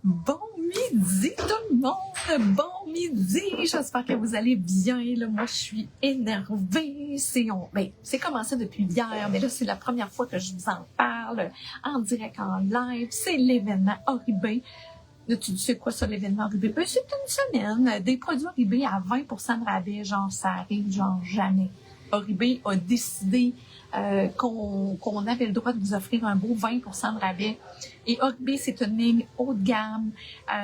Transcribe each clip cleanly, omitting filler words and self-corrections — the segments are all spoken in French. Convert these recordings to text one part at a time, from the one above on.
Bon midi tout le monde, bon midi, j'espère que vous allez bien. Là, moi je suis énervée, c'est commencé depuis hier, mais là c'est la première fois que je vous en parle en direct, en live, c'est l'événement Oribe. Là, tu sais quoi ça, l'événement Oribe? Ben, c'est une semaine, des produits Oribe à 20% de rabais, genre ça arrive, genre jamais. Oribe a décidé qu'on avait le droit de vous offrir un beau 20% de rabais. Et Oribe, c'est une ligne haut de gamme.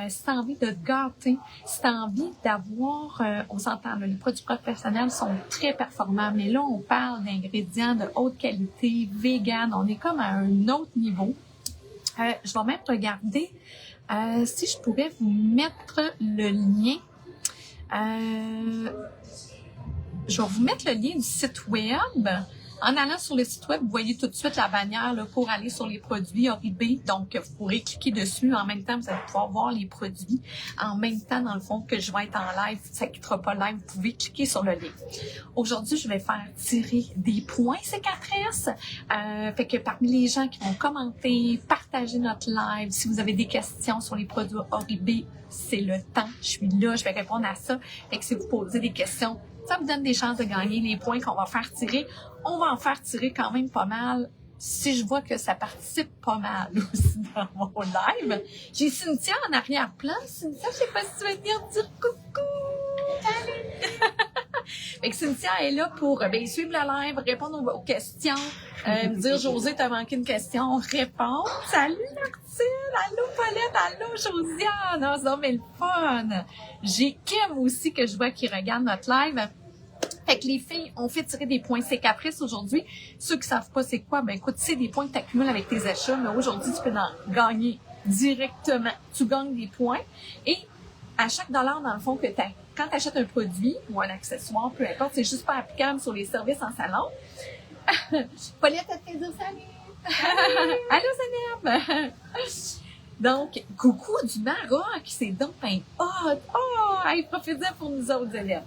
Si tu as envie de te gâter, si tu as envie d'avoir, on s'entend, les produits professionnels sont très performants, mais là, on parle d'ingrédients de haute qualité, vegan, on est comme à un autre niveau. Je vais même regarder si je pourrais vous mettre le lien. Je vais vous mettre le lien du site web. En allant sur le site web, vous voyez tout de suite la bannière là, pour aller sur les produits Oribe. Donc, vous pourrez cliquer dessus. En même temps, vous allez pouvoir voir les produits. En même temps, dans le fond, que je vais être en live, ça ne quittera pas live, vous pouvez cliquer sur le lien. Aujourd'hui, je vais faire tirer des points cicatrices. Fait que parmi les gens qui vont commenter, partager notre live, si vous avez des questions sur les produits Oribe, c'est le temps. Je suis là, je vais répondre à ça. Fait que si vous posez des questions, ça vous donne des chances de gagner les points qu'on va faire tirer. On va en faire tirer quand même pas mal si je vois que ça participe pas mal aussi dans mon live. J'ai Cynthia en arrière-plan. Cynthia, je sais pas si tu vas venir dire coucou. Salut! Fait que Cynthia est là pour suivre le live, répondre aux questions, me dire Josée, t'as manqué une question, répondre. Salut Martine! Allô Paulette! Allô Josiane! Oh, mais le fun! J'ai Kim aussi que je vois qui regarde notre live. Fait que les filles, on fait tirer des points cicatrices aujourd'hui. Ceux qui savent pas c'est quoi, ben écoute, c'est des points que tu accumules avec tes achats, mais aujourd'hui, tu peux en gagner directement. Tu gagnes des points et à chaque dollar, dans le fond, que quand tu achètes un produit ou un accessoire, peu importe, c'est juste pas applicable sur les services en salon. Paulette, elle te fait dire salut! Allô, Zaneb! Donc, coucou du Maroc, c'est donc un hot! Oh! Hey, profitez pour nous autres élèves.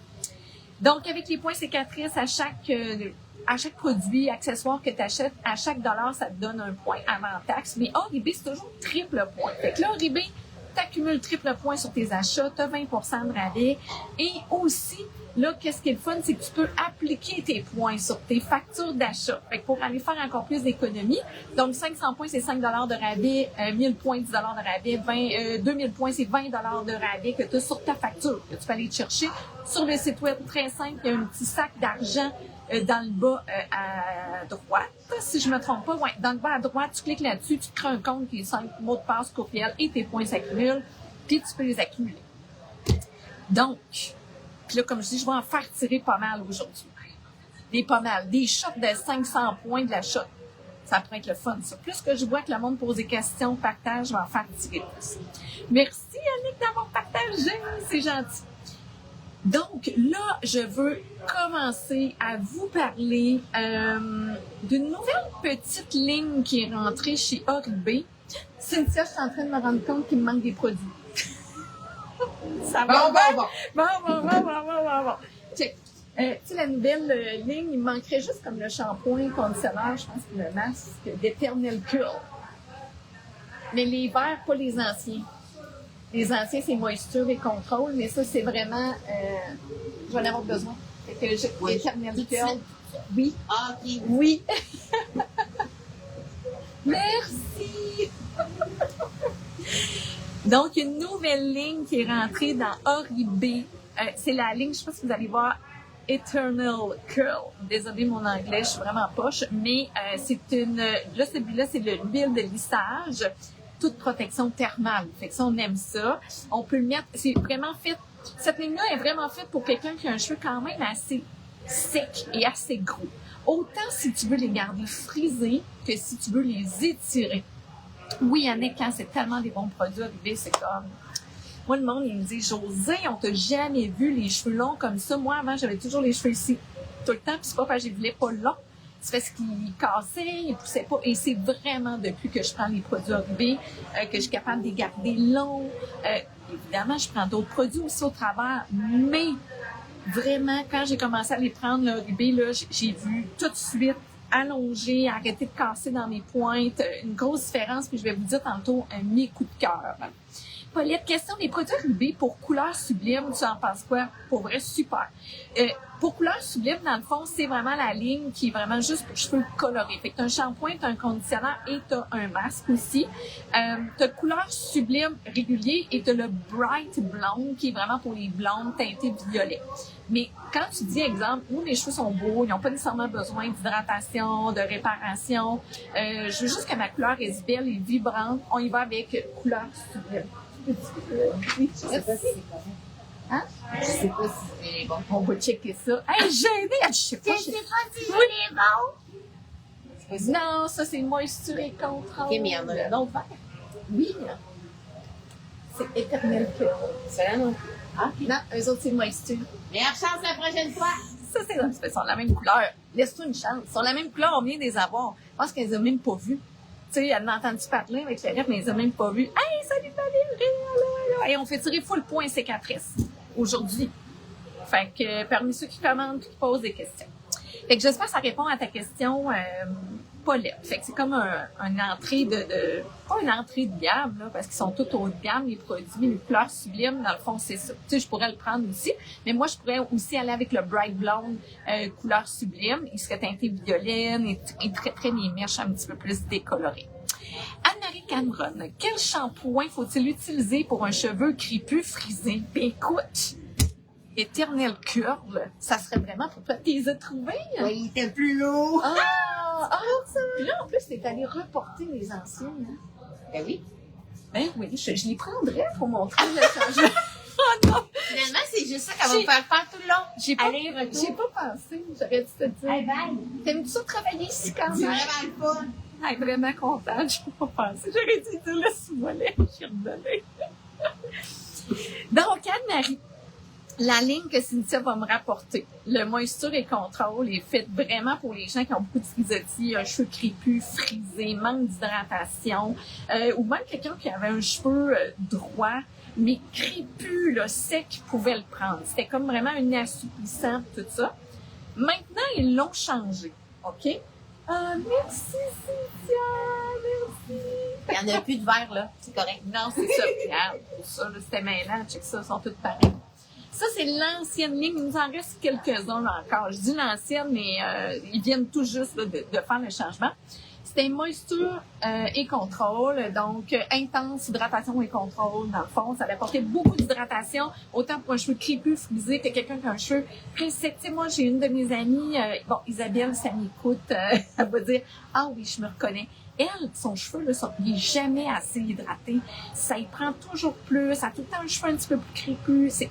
Donc, avec les points cicatrices, à chaque produit, accessoire que tu achètes, à chaque dollar, ça te donne un point avant taxe. Mais Oribe, c'est toujours triple point. Fait que là, Oribe, t'accumules triple point sur tes achats, tu as 20% de rabais. Et aussi, là, qu'est-ce qui est le fun, c'est que tu peux appliquer tes points sur tes factures d'achat. Fait que pour aller faire encore plus d'économies, donc 500 points, c'est 5 de rabais, 1000 points, 10 de rabais, 2000 points, c'est 20 de rabais que tu as sur ta facture, que tu peux aller te chercher. Sur le site web, très simple, il y a un petit sac d'argent dans le bas à droite, si je me trompe pas, ouais, dans le bas à droite, tu cliques là-dessus, tu te crées un compte qui est 5 mots de passe, courriel et tes points s'accumulent, puis tu peux les accumuler. Donc, puis là, comme je dis, je vais en faire tirer pas mal aujourd'hui. Des shots de 500 points de la shot. Ça pourrait être le fun, ça. Plus que je vois que le monde pose des questions, partage, je vais en faire tirer plus. Merci, Annick, d'avoir partagé. C'est gentil. Donc, là, je veux commencer à vous parler d'une nouvelle petite ligne qui est rentrée chez Oribe. Cynthia, je suis en train de me rendre compte qu'il me manque des produits. Ça va Bon. Check. Tu sais, la nouvelle ligne, il me manquerait juste comme le shampoing, conditionnaire, je pense que le masque d'Eternal Curl. Mais les verts, pas les anciens. Les anciens, c'est moisture et contrôle, mais ça, c'est vraiment... je vais en avoir besoin. Fait que j'ai Eternal Curl. Oui. Ah, ok. Oui. Merci. Donc, une nouvelle ligne qui est rentrée dans Oribe. C'est la ligne, je ne sais pas si vous allez voir, Eternal Curl. Désolée, mon anglais, je suis vraiment poche. Mais c'est là, celui-là, c'est l'huile de lissage. Toute protection thermale. Fait que ça, on aime ça. On peut le mettre, c'est vraiment fait, cette ligne-là est vraiment faite pour quelqu'un qui a un cheveu quand même assez sec et assez gros. Autant si tu veux les garder frisés que si tu veux les étirer. Oui, Annick, quand c'est tellement des bons produits Oribe, c'est comme... Moi, le monde, il me dit, Josée, on t'a jamais vu les cheveux longs comme ça. Moi, avant, j'avais toujours les cheveux ici. Tout le temps, puis c'est pas parce que je les voulais pas longs. C'est parce qu'ils cassaient, ils poussaient pas. Et c'est vraiment depuis que je prends les produits Oribe que je suis capable de les garder longs. Évidemment, je prends d'autres produits aussi au travers, mais vraiment, quand j'ai commencé à les prendre, Oribe, là, j'ai vu tout de suite allongé, arrêté de casser dans mes pointes. Une grosse différence, puis je vais vous dire tantôt mes coups de cœur. Paulette, question des produits rubis pour couleur sublime, tu en penses quoi? Pour vrai, super. Pour couleur sublime, dans le fond, c'est vraiment la ligne qui est vraiment juste pour cheveux colorés. Fait que t'as un shampoing, t'as un conditionnateur et t'as un masque aussi. T'as couleur sublime régulier et t'as le bright blonde qui est vraiment pour les blondes teintées violet. Mais quand tu dis, exemple, nous, les cheveux sont beaux, ils n'ont pas nécessairement besoin d'hydratation, de réparation. Je veux juste que ma couleur reste belle et vibrante. On y va avec couleur sublime. Oui, je sais pas si c'est correct. Hein? Je sais pas si c'est bon. On va checker ça. Hey, gênée! Je sais pas. Je sais pas si c'est bon. C'est pas ça? Non, ça, c'est moisture et contrôle. Ok, mais il y en a. Non, vert. Oui. C'est éternel curl. Cela non plus. Ah, non, eux autres, c'est moisture. Meilleure chance la prochaine fois. Ça, c'est là. Ils sont la même couleur. Laisse-toi une chance. Ils sont la même couleur, on vient de les avoir. Je pense qu'elles les ont même pas vues. Tu sais, elle m'a entendu parler avec la lettre, mais elle les a même pas vues. Hey, salut Valérie! Hey, on fait tirer full point cicatrice aujourd'hui. Fait que parmi ceux qui commandent et qui posent des questions. Fait que j'espère que ça répond à ta question, Paulette. Fait que c'est comme une entrée pas une entrée de gamme, là, parce qu'ils sont tous haut de gamme, les produits, les couleurs sublimes, dans le fond, c'est ça. Tu sais, je pourrais le prendre aussi, mais moi, je pourrais aussi aller avec le Bright Blonde couleur sublime. Il serait teinté violet et très, très les mèches un petit peu plus décolorées. Anne-Marie Cameron, quel shampoing faut-il utiliser pour un cheveu crépus frisé? Ben écoute, éternel curl, ça serait vraiment pour toi. Tu les as trouvés? Oui, il était plus lourd. Puis là, en plus, t'es allé reporter les anciennes. Hein? Ben oui. Ben oui, je les prendrais pour montrer le changement. Oh non! Finalement, c'est juste ça qu'elle va vous faire faire tout le long. J'ai pas pensé, j'aurais dû te dire. Hey, bye. T'aimes-tu ça travailler ici quand C'est même? vraiment le fun. Hey, vraiment contente, j'ai pas pensé. J'aurais dû dire laisse-moi là, je suis redonnée. Donc, Anne-Marie, la ligne que Cynthia va me rapporter, le moisture et contrôle est fait vraiment pour les gens qui ont beaucoup de frisottis, un cheveu crépus, frisé, manque d'hydratation, ou même quelqu'un qui avait un cheveu droit, mais crépus, là, sec, pouvait le prendre. C'était comme vraiment un assouplissant, tout ça. Maintenant, ils l'ont changé, OK? Ah, merci Cynthia, merci. Il n'y en a plus de verre, là. C'est correct. Non, c'est ça. Regarde, pour ça, là, c'était mêlant. Check ça, ils sont tous pareils. Ça, c'est l'ancienne ligne. Il nous en reste quelques-uns encore. Je dis l'ancienne, mais ils viennent tout juste là, de faire le changement. C'était moisture et contrôle, donc intense hydratation et contrôle dans le fond. Ça apportait beaucoup d'hydratation, autant pour un cheveu crépus, frisé, que quelqu'un qui a un cheveu très sec. Tu sais, moi, j'ai une de mes amies, Isabelle, ça m'écoute, elle va dire « Ah oui, je me reconnais ». Elle, son cheveu, là, il est jamais assez hydraté. Ça y prend toujours plus. Elle a tout le temps un cheveu un petit peu plus crépus.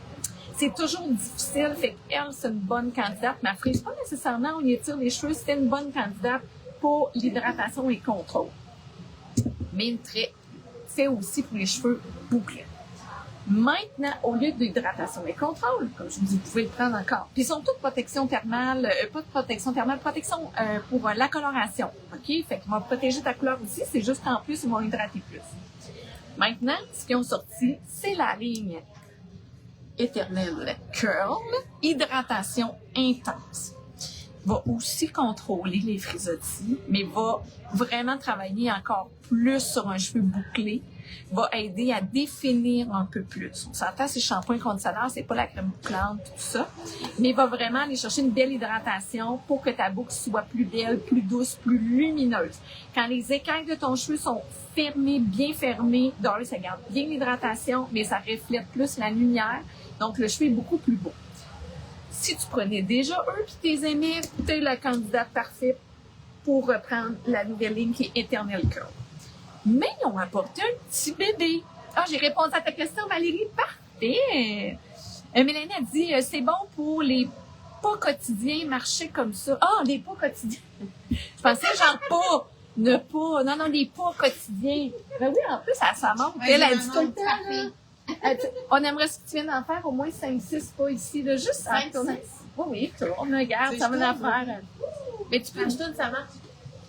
C'est toujours difficile. Fait qu'elle, c'est une bonne candidate. Mais elle frise pas nécessairement, on y tire les cheveux. C'était une bonne candidate pour l'hydratation et contrôle. Mais une très fait aussi pour les cheveux bouclés. Maintenant, au lieu d'hydratation et contrôle, comme je vous dis, vous pouvez le prendre encore. Puis ils sont toutes protection thermale, pas de protection thermale, protection pour la coloration. OK? Fait qu'ils vont protéger ta couleur aussi, c'est juste qu'en plus, ils vont hydrater plus. Maintenant, ce qu'ils ont sorti, c'est la ligne éternelle curl, hydratation intense. Va aussi contrôler les frisottis, mais va vraiment travailler encore plus sur un cheveu bouclé, va aider à définir un peu plus. On s'entend, c'est shampoing conditionnateur, c'est pas la crème bouclante, tout ça, mais va vraiment aller chercher une belle hydratation pour que ta boucle soit plus belle, plus douce, plus lumineuse. Quand les écailles de ton cheveu sont fermées, bien fermées, d'abord, ça garde bien l'hydratation, mais ça reflète plus la lumière, donc le cheveu est beaucoup plus beau. Si tu prenais déjà eux puis t'es aimais, t'es le candidat parfait pour reprendre la nouvelle ligne qui est Eternal Curl. Mais ils ont apporté un petit bébé. Ah, j'ai répondu à ta question, Valérie. Parfait! Mélanie a dit, c'est bon pour les pas quotidiens, marcher comme ça. Ah, les pas quotidiens. Je pensais genre pas, ne pas. Non, les pas quotidiens. Ben oui, en plus, ça monte. Ouais, Elle a dit tout le temps, là. On aimerait que tu viennes d'en faire au moins 5-6 pas ici, là, juste en tournant. Oui, tourne, regarde, ça va en faire. Mais tu peux, ça marche.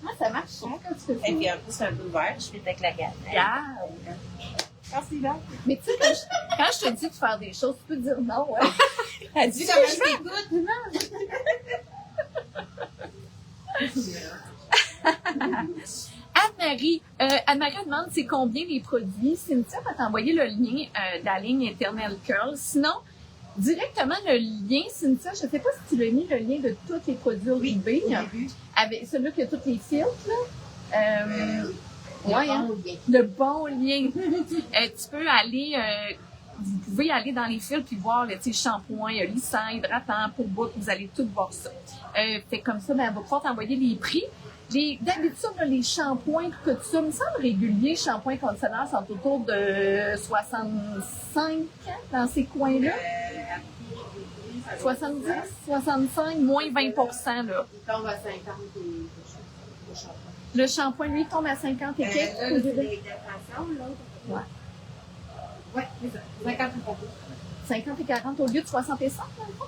Ah, ça marche, hein, quand tu fais ça. Et puis en plus, un peu vert, je fais avec la gamme. Regarde. Merci, là. Mais tu sais, quand je te dis de faire des choses, tu peux dire non, ouais. Elle dit Comment je t'écoute? non. Anne-Marie, Anne-Marie demande c'est combien les produits. Cynthia va t'envoyer le lien de la ligne Eternal Curl. Sinon, directement le lien, Cynthia, je ne sais pas si tu l'as mis, le lien de tous les produits Oribé. Oui, Avec celui qui a tous les filtres, là. Ouais, hein? Bon lien. Le bon lien. Tu peux aller, vous pouvez aller dans les fils puis voir le shampoing, lissant, hydratant, pour bout, vous allez tout voir ça. Fait comme ça, ben, elle va pouvoir t'envoyer les prix. D'habitude, là, les shampoings, tout ça, il me semble régulier, shampoing conditionneur sont autour de 65 dans ces coins-là. 70, 65, moins 20 là. Il tombe à 50 et le shampoing. Le shampoing, lui, tombe à 50 et quelques. Là, c'est l'hydratation, l'autre. Ouais. Ouais, c'est ça. 50 et 40. 50 et 40 au lieu de 65, dans le fond.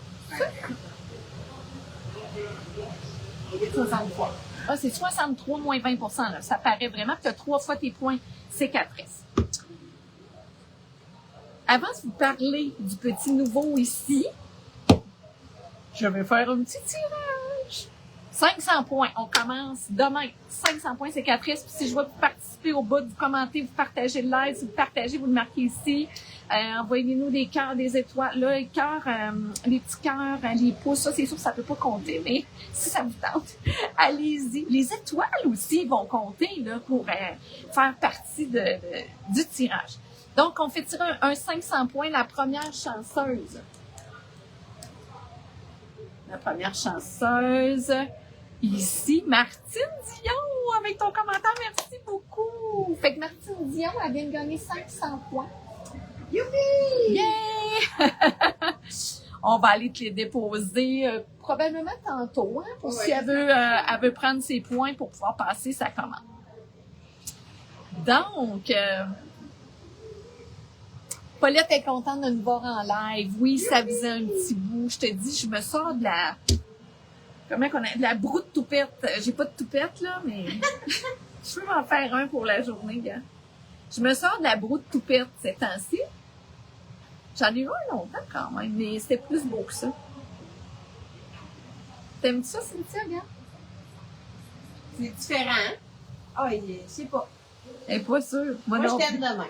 Il est 63. Ah, c'est 63 moins 20 là. Ça paraît vraiment que tu as 3 fois tes points cicatrices. Avant de vous parler du petit nouveau ici, je vais faire un petit tirage. 500 points. On commence demain. 500 points cicatrices. Puis si je vois que vous participez au bout, vous commentez, vous partagez le live. Si vous partagez, vous le marquez ici. Envoyez-nous des cœurs, des étoiles. Là, les cœurs, les petits cœurs, les pouces, ça, c'est sûr que ça peut pas compter, mais si ça vous tente, allez-y. Les étoiles aussi vont compter là, pour faire partie du tirage. Donc, on fait tirer un 500 points. La première chanceuse. La première chanceuse. Ici, Martine Dion, avec ton commentaire, merci beaucoup. Fait que Martine Dion, elle vient de gagner 500 points. Youpi! Yay! On va aller te les déposer probablement tantôt, hein, pour si elle veut prendre ses points pour pouvoir passer sa commande. Donc, Paulette est contente de nous voir en live. Oui, ça faisait un petit bout. Je te dis, je me sors de la... Comment qu'on a... De la broue de toupette. J'ai pas de toupette, là, mais... je peux m'en faire un pour la journée, gars. Je me sors de la broue de toupette ces temps-ci. J'en ai eu un longtemps quand même, mais c'était plus beau que ça. T'aimes ça, Cynthia, gars? C'est différent, hein? Ah, je sais pas. Elle est pas sûre. Moi, je t'aime demain.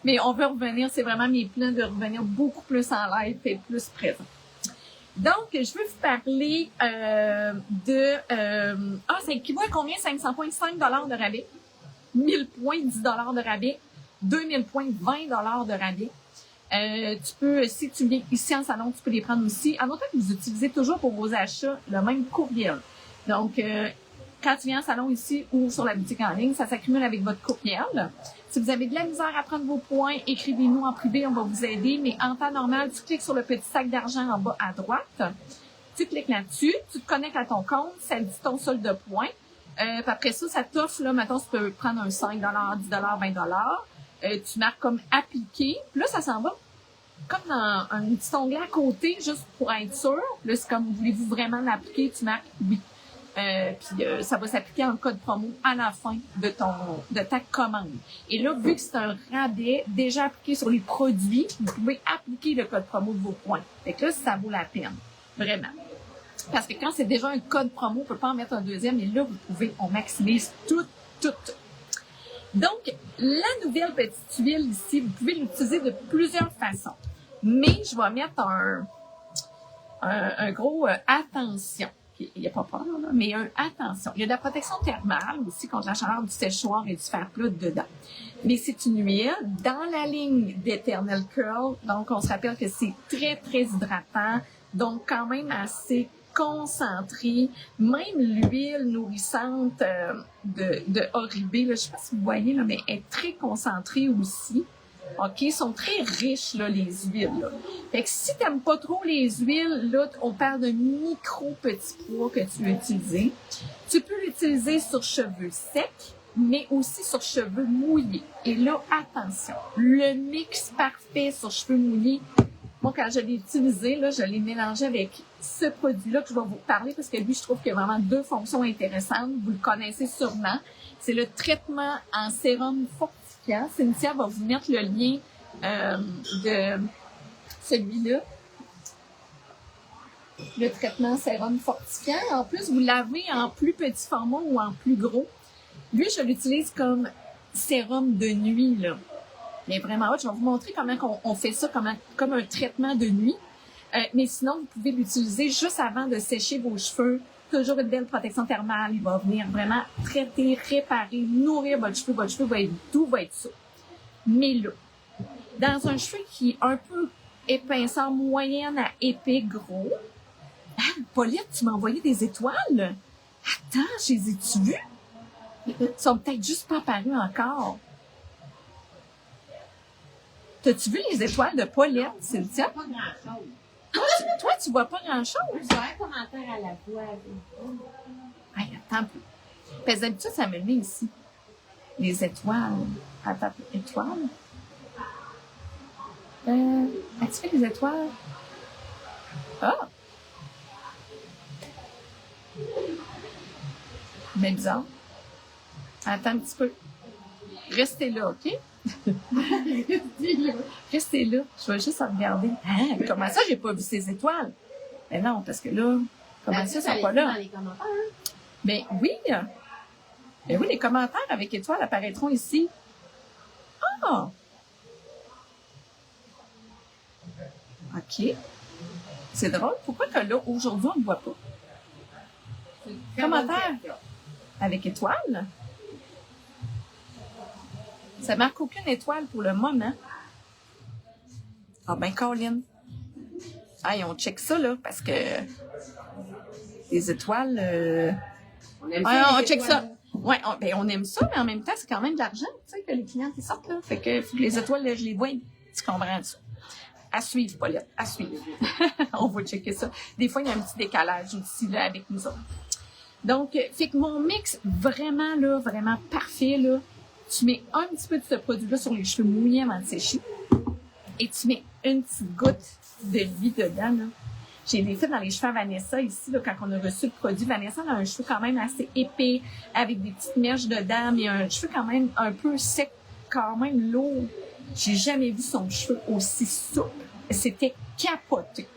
Mais on veut revenir, c'est vraiment mes plans de revenir beaucoup plus en live et plus présent. Donc, je veux vous parler ça équivaut à combien 500 points? 5 $ de rabais. 1000 points, 10 $ de rabais. 2000 points, 20 $ de rabais. Tu peux, si tu viens ici en salon, tu peux les prendre aussi. En autant que vous utilisez toujours pour vos achats le même courriel. Donc, quand tu viens en salon ici ou sur la boutique en ligne, ça s'accumule avec votre courriel. Si vous avez de la misère à prendre vos points, écrivez-nous en privé, on va vous aider. Mais en temps normal, tu cliques sur le petit sac d'argent en bas à droite. Tu cliques là-dessus, tu te connectes à ton compte, ça dit ton solde de points. Puis après ça, ça t'offre, là, maintenant, tu peux prendre un 5 $, 10 $, 20 $. Tu marques comme appliquer. Puis là, ça s'en va comme dans un petit onglet à côté, juste pour être sûr. Là, c'est comme, voulez-vous vraiment l'appliquer? Tu marques oui. Puis ça va s'appliquer en code promo à la fin de ta commande. Et là, vu que c'est un rabais déjà appliqué sur les produits, vous pouvez appliquer le code promo de vos points. Fait que là, ça vaut la peine. Vraiment. Parce que quand c'est déjà un code promo, on peut pas en mettre un deuxième, et là, vous pouvez, on maximise tout. Donc, la nouvelle petite huile ici, vous pouvez l'utiliser de plusieurs façons. Mais je vais mettre un gros attention. Il n'y a pas peur, là, mais attention. Il y a de la protection thermale aussi contre la chaleur du séchoir et du fer plat dedans. Mais c'est une huile dans la ligne d'Eternal Curl. Donc, on se rappelle que c'est très, très hydratant. Donc, quand même assez concentré. Même l'huile nourrissante de Oribé, là, je ne sais pas si vous voyez, là, mais elle est très concentrée aussi. OK? Ils sont très riches, là, les huiles, là. Fait que si t'aimes pas trop les huiles, là, on parle de micro petits pois que tu veux utiliser. Tu peux l'utiliser sur cheveux secs, mais aussi sur cheveux mouillés. Et là, attention, le mix parfait sur cheveux mouillés, moi, quand je l'ai utilisé, là, je l'ai mélangé avec ce produit-là que je vais vous parler parce que lui, je trouve qu'il y a vraiment deux fonctions intéressantes. Vous le connaissez sûrement. C'est le traitement en sérum fortifiant. Cynthia va vous mettre le lien de celui-là. le traitement sérum fortifiant. En plus, vous l'avez en plus petit format ou en plus gros. Lui, je l'utilise comme sérum de nuit, là. Mais vraiment, je vais vous montrer comment on fait ça comme un traitement de nuit. Mais sinon, vous pouvez l'utiliser juste avant de sécher vos cheveux. Toujours une belle protection thermale. Il va venir vraiment traiter, réparer, nourrir votre cheveu. Votre cheveu va être doux, va être souple. Mais là, dans un cheveu qui est un peu épaisseur moyenne à épais gros, ah, Paulette, tu m'as envoyé des étoiles? Attends, je les ai-tu vues? Ils sont peut-être juste pas apparus encore. T'as-tu vu les étoiles de Paulette, Cynthia? Pas grand-chose. Toi, tu vois pas grand-chose? Je vais un commentaire à la voix. Hey, attends un peu. Parce que d'habitude, ça me met ici. Les étoiles. Attends, étoiles? As-tu fait les étoiles? Ah! Mais bizarre. Attends un petit peu. Restez là, OK? Restez là. Je vais juste regarder. Hein? Comment ça, j'ai pas vu ces étoiles? Mais non, parce que là, comment ça, ils sont pas là? Dans les commentaires. Ben oui. Ben oui, les commentaires avec étoiles apparaîtront ici. Ah! OK. C'est drôle. Pourquoi que là, aujourd'hui, on ne voit pas? Commentaire avec étoiles? Ça marque aucune étoile pour le moment. Ah ben, Colin. Hey, on check ça, là, parce que les étoiles... On aime Ouais, ça, on les check ça. étoiles. Ouais, on aime ça, mais en même temps, c'est quand même de l'argent, tu sais, que les clients qui sortent, là. Fait que faut que les étoiles, là, je les vois. Tu comprends ça? À suivre, Paulette, à suivre. On va checker ça. Des fois, il y a un petit décalage aussi, là, avec nous autres. Donc, fait que mon mix, vraiment, là, vraiment parfait, là, tu mets un petit peu de ce produit-là sur les cheveux mouillés avant de sécher et tu mets une petite goutte de lui dedans, là. J'ai les fait dans les cheveux à Vanessa ici, là, quand on a reçu le produit. Vanessa a un cheveu quand même assez épais, avec des petites mèches dedans, mais un cheveu quand même un peu sec, quand même lourd. J'ai jamais vu son cheveu aussi souple. C'était capoté.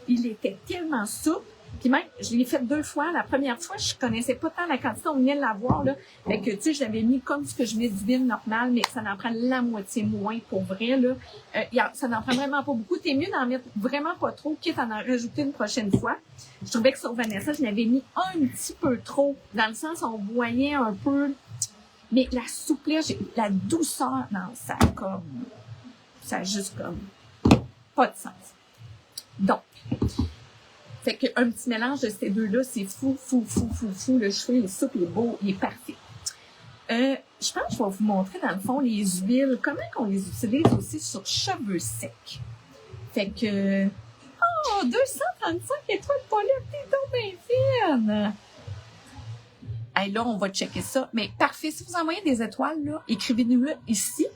Il était tellement souple. Puis même, je l'ai fait 2 fois. La première fois, je connaissais pas tant la quantité. On venait de l'avoir, là. Fait que, tu sais, je l'avais mis comme ce que je mets d'huile normale, mais ça n'en prend la moitié moins pour vrai, là. Ça n'en prend vraiment pas beaucoup. T'es mieux d'en mettre vraiment pas trop, quitte à en rajouter une prochaine fois. Je trouvais que sur Vanessa, je l'avais mis un petit peu trop. Dans le sens, on voyait un peu, mais la souplesse, la douceur, non, ça a juste comme pas de sens. Donc, fait qu'un petit mélange de ces deux-là, c'est fou. Le cheveu, il est souple, il est beau, il est parfait. Je pense que je vais vous montrer, dans le fond, les huiles, comment on les utilise aussi sur cheveux secs. Fait que, 235 étoiles, Paulette, t'es donc bien fine! Hey, là, on va checker ça. Mais parfait, si vous envoyez des étoiles, là, écrivez-nous-le ici,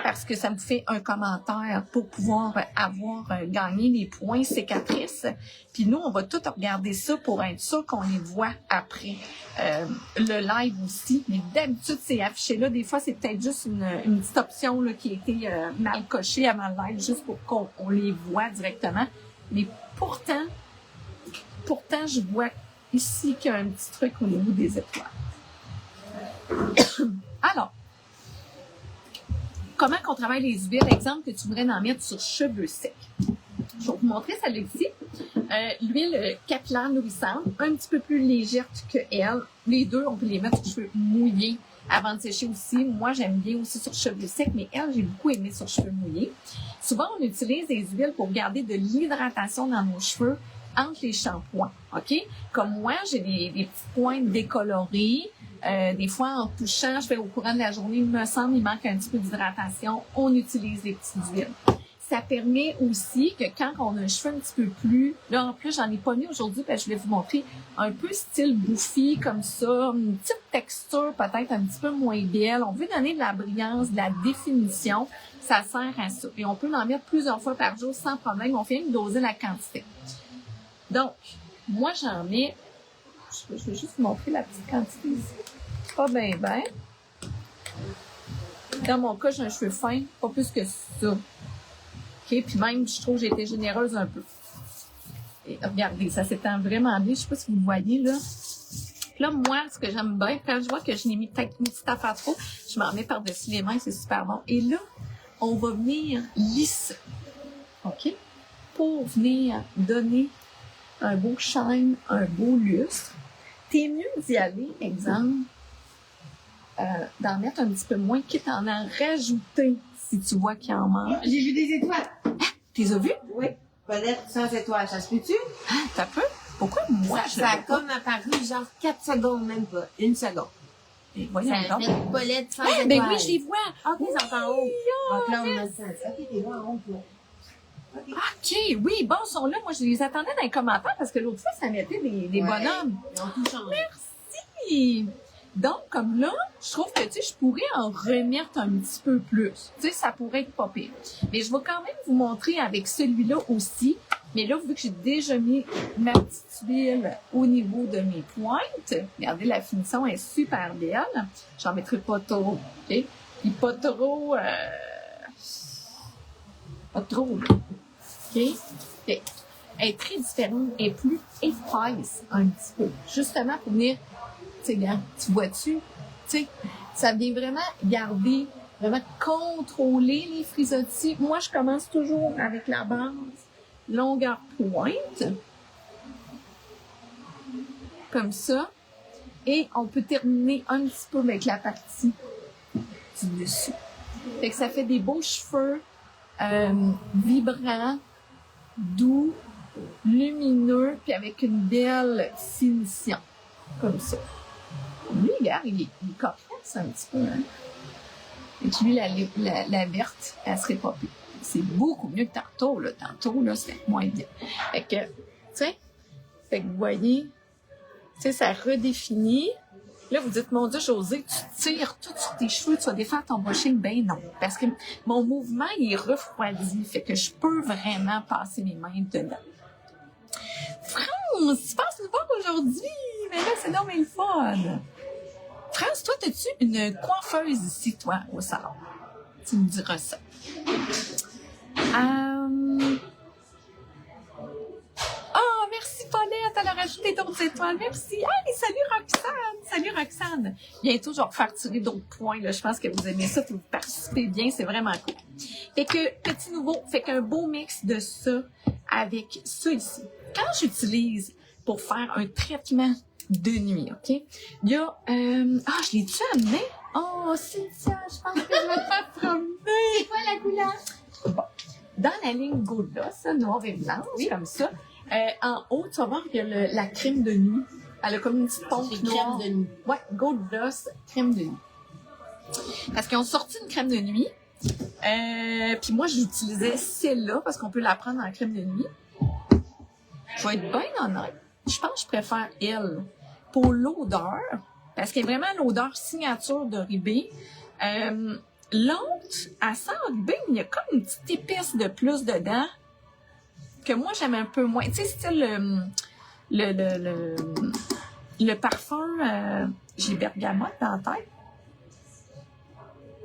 parce que ça me fait un commentaire pour pouvoir avoir gagné les points cicatrices. Puis nous, on va tout regarder ça pour être sûr qu'on les voit après le live aussi. Mais d'habitude, c'est affiché là. Des fois, c'est peut-être juste une petite option là, qui a été mal cochée avant le live, juste pour qu'on les voit directement. Mais pourtant, je vois ici qu'il y a un petit truc au niveau des étoiles. Alors, comment qu'on travaille les huiles, exemple, que tu voudrais en mettre sur cheveux secs. Je vais vous montrer celle-ci. L'huile capillaire nourrissante, un petit peu plus légère que elle. Les deux, on peut les mettre sur cheveux mouillés avant de sécher aussi. Moi, j'aime bien aussi sur cheveux secs, mais elle, j'ai beaucoup aimé sur cheveux mouillés. Souvent, on utilise des huiles pour garder de l'hydratation dans nos cheveux entre les shampoings, OK? Comme moi, j'ai des petites pointes décolorées. Des fois, en touchant, je fais au courant de la journée, il me semble, il manque un petit peu d'hydratation. On utilise des petites huiles. Ça permet aussi que quand on a un cheveu un petit peu plus... Là, en plus, j'en ai pas mis aujourd'hui, parce que je vais vous montrer un peu style bouffi, comme ça. Une petite texture peut-être un petit peu moins belle. On veut donner de la brillance, de la définition. Ça sert à ça. Et on peut en mettre plusieurs fois par jour sans problème. On fait même doser la quantité. Donc, moi, j'en mets... Je vais juste vous montrer la petite quantité ici. Pas bien. Dans mon cas, j'ai un cheveu fin, pas plus que ça. OK? Puis même, je trouve que j'ai été généreuse un peu. Et regardez, ça s'étend vraiment bien. Je sais pas si vous le voyez, là. Puis là, moi, ce que j'aime bien, quand je vois que je n'ai mis peut-être une petite affaire trop, je m'en mets par-dessus les mains, c'est super bon. Et là, on va venir lisser. OK? Pour venir donner un beau shine, un beau lustre. T'es mieux d'y aller, exemple, d'en mettre un petit peu moins, quitte à en rajouter si tu vois qu'il en manque. J'ai vu des étoiles. T'es as vu? Oui. Peut-être sans étoiles, ça se peut-tu? Ah, t'as peu? Pourquoi moi, Ça a comme apparu genre 4 secondes, même pas. 1 seconde. Et voyons Ça a donc. fait Paulette sans étoiles. Ben oui, je les vois. Ok, ils sont en haut. Donc là, on a le sens. Ok, t'es là en haut, toi. Ok. OK, oui, bon, ils sont là. Moi, je les attendais dans les commentaires parce que l'autre fois, ça mettait des Ouais. bonhommes. Ils ont tout changé. Merci! Donc, comme là, je trouve que, tu sais, je pourrais en remettre un petit peu plus. Tu sais, ça pourrait être pas pire. Mais je vais quand même vous montrer avec celui-là aussi. Mais là, vu que j'ai déjà mis ma petite huile au niveau de mes pointes, regardez, la finition est super belle. J'en mettrai pas trop, OK? Puis pas trop, pas trop, là. OK? Fait, elle est très différente, elle est plus épaisse un petit peu. Justement pour venir, tu sais, tu vois-tu? Tu sais, ça vient vraiment garder, vraiment contrôler les frisottis. Moi, je commence toujours avec la base, longueur pointe. Comme ça. Et on peut terminer un petit peu avec la partie du dessus. Fait que ça fait des beaux cheveux vibrants, doux, lumineux, puis avec une belle finition. Comme ça. Lui, regarde, il est cocasse un petit peu. Hein? Et puis lui, la verte, elle serait pas pire. C'est beaucoup mieux que tantôt. Là. Tantôt, là, c'était moins bien. Fait que, tu sais, fait que vous voyez, tu sais, ça redéfinit. Là, vous dites, mon Dieu, Josée, tu tires tout sur tes cheveux, tu vas défaire ton brushing. Ben non. Parce que mon mouvement, il est refroidi. Fait que je peux vraiment passer mes mains dedans. France, tu passes nous voir aujourd'hui. Mais là, c'est donc bien le fun. France, toi, as-tu une coiffeuse ici, toi, au salon? Tu me diras ça. Oh, merci Paulette, elle a rajouté d'autres étoiles. Merci. Hey, salut Roxane. Salut Roxane. Bientôt, je vais refaire tirer d'autres points. Là. Je pense que vous aimez ça, que vous participez bien. C'est vraiment cool. Fait que, petit nouveau, fait qu'un beau mix de ça avec ça ici. Quand j'utilise pour faire un traitement de nuit, OK? Il y a... je l'ai-tu amené? Oh, Cynthia, je pense que je vais te faire promener. C'est quoi la couleur? Bon. Dans la ligne Gold Dust, noir et blanche, oui. Comme ça, en haut, tu vas voir qu'il y a la crème de nuit. Elle a comme une petite pompe noire. Crème de nuit. Ouais, Gold Dust, crème de nuit. Parce qu'ils ont sorti une crème de nuit. Puis moi, j'utilisais celle-là parce qu'on peut la prendre en crème de nuit. Je vais être bien honnête. Je pense que je préfère elle pour l'odeur, parce qu'elle est vraiment l'odeur signature de Ribé. L'autre, elle sent Ribé, mais il y a comme une petite épice de plus dedans que moi, j'aime un peu moins. Tu sais, style le parfum, j'ai bergamote dans la tête.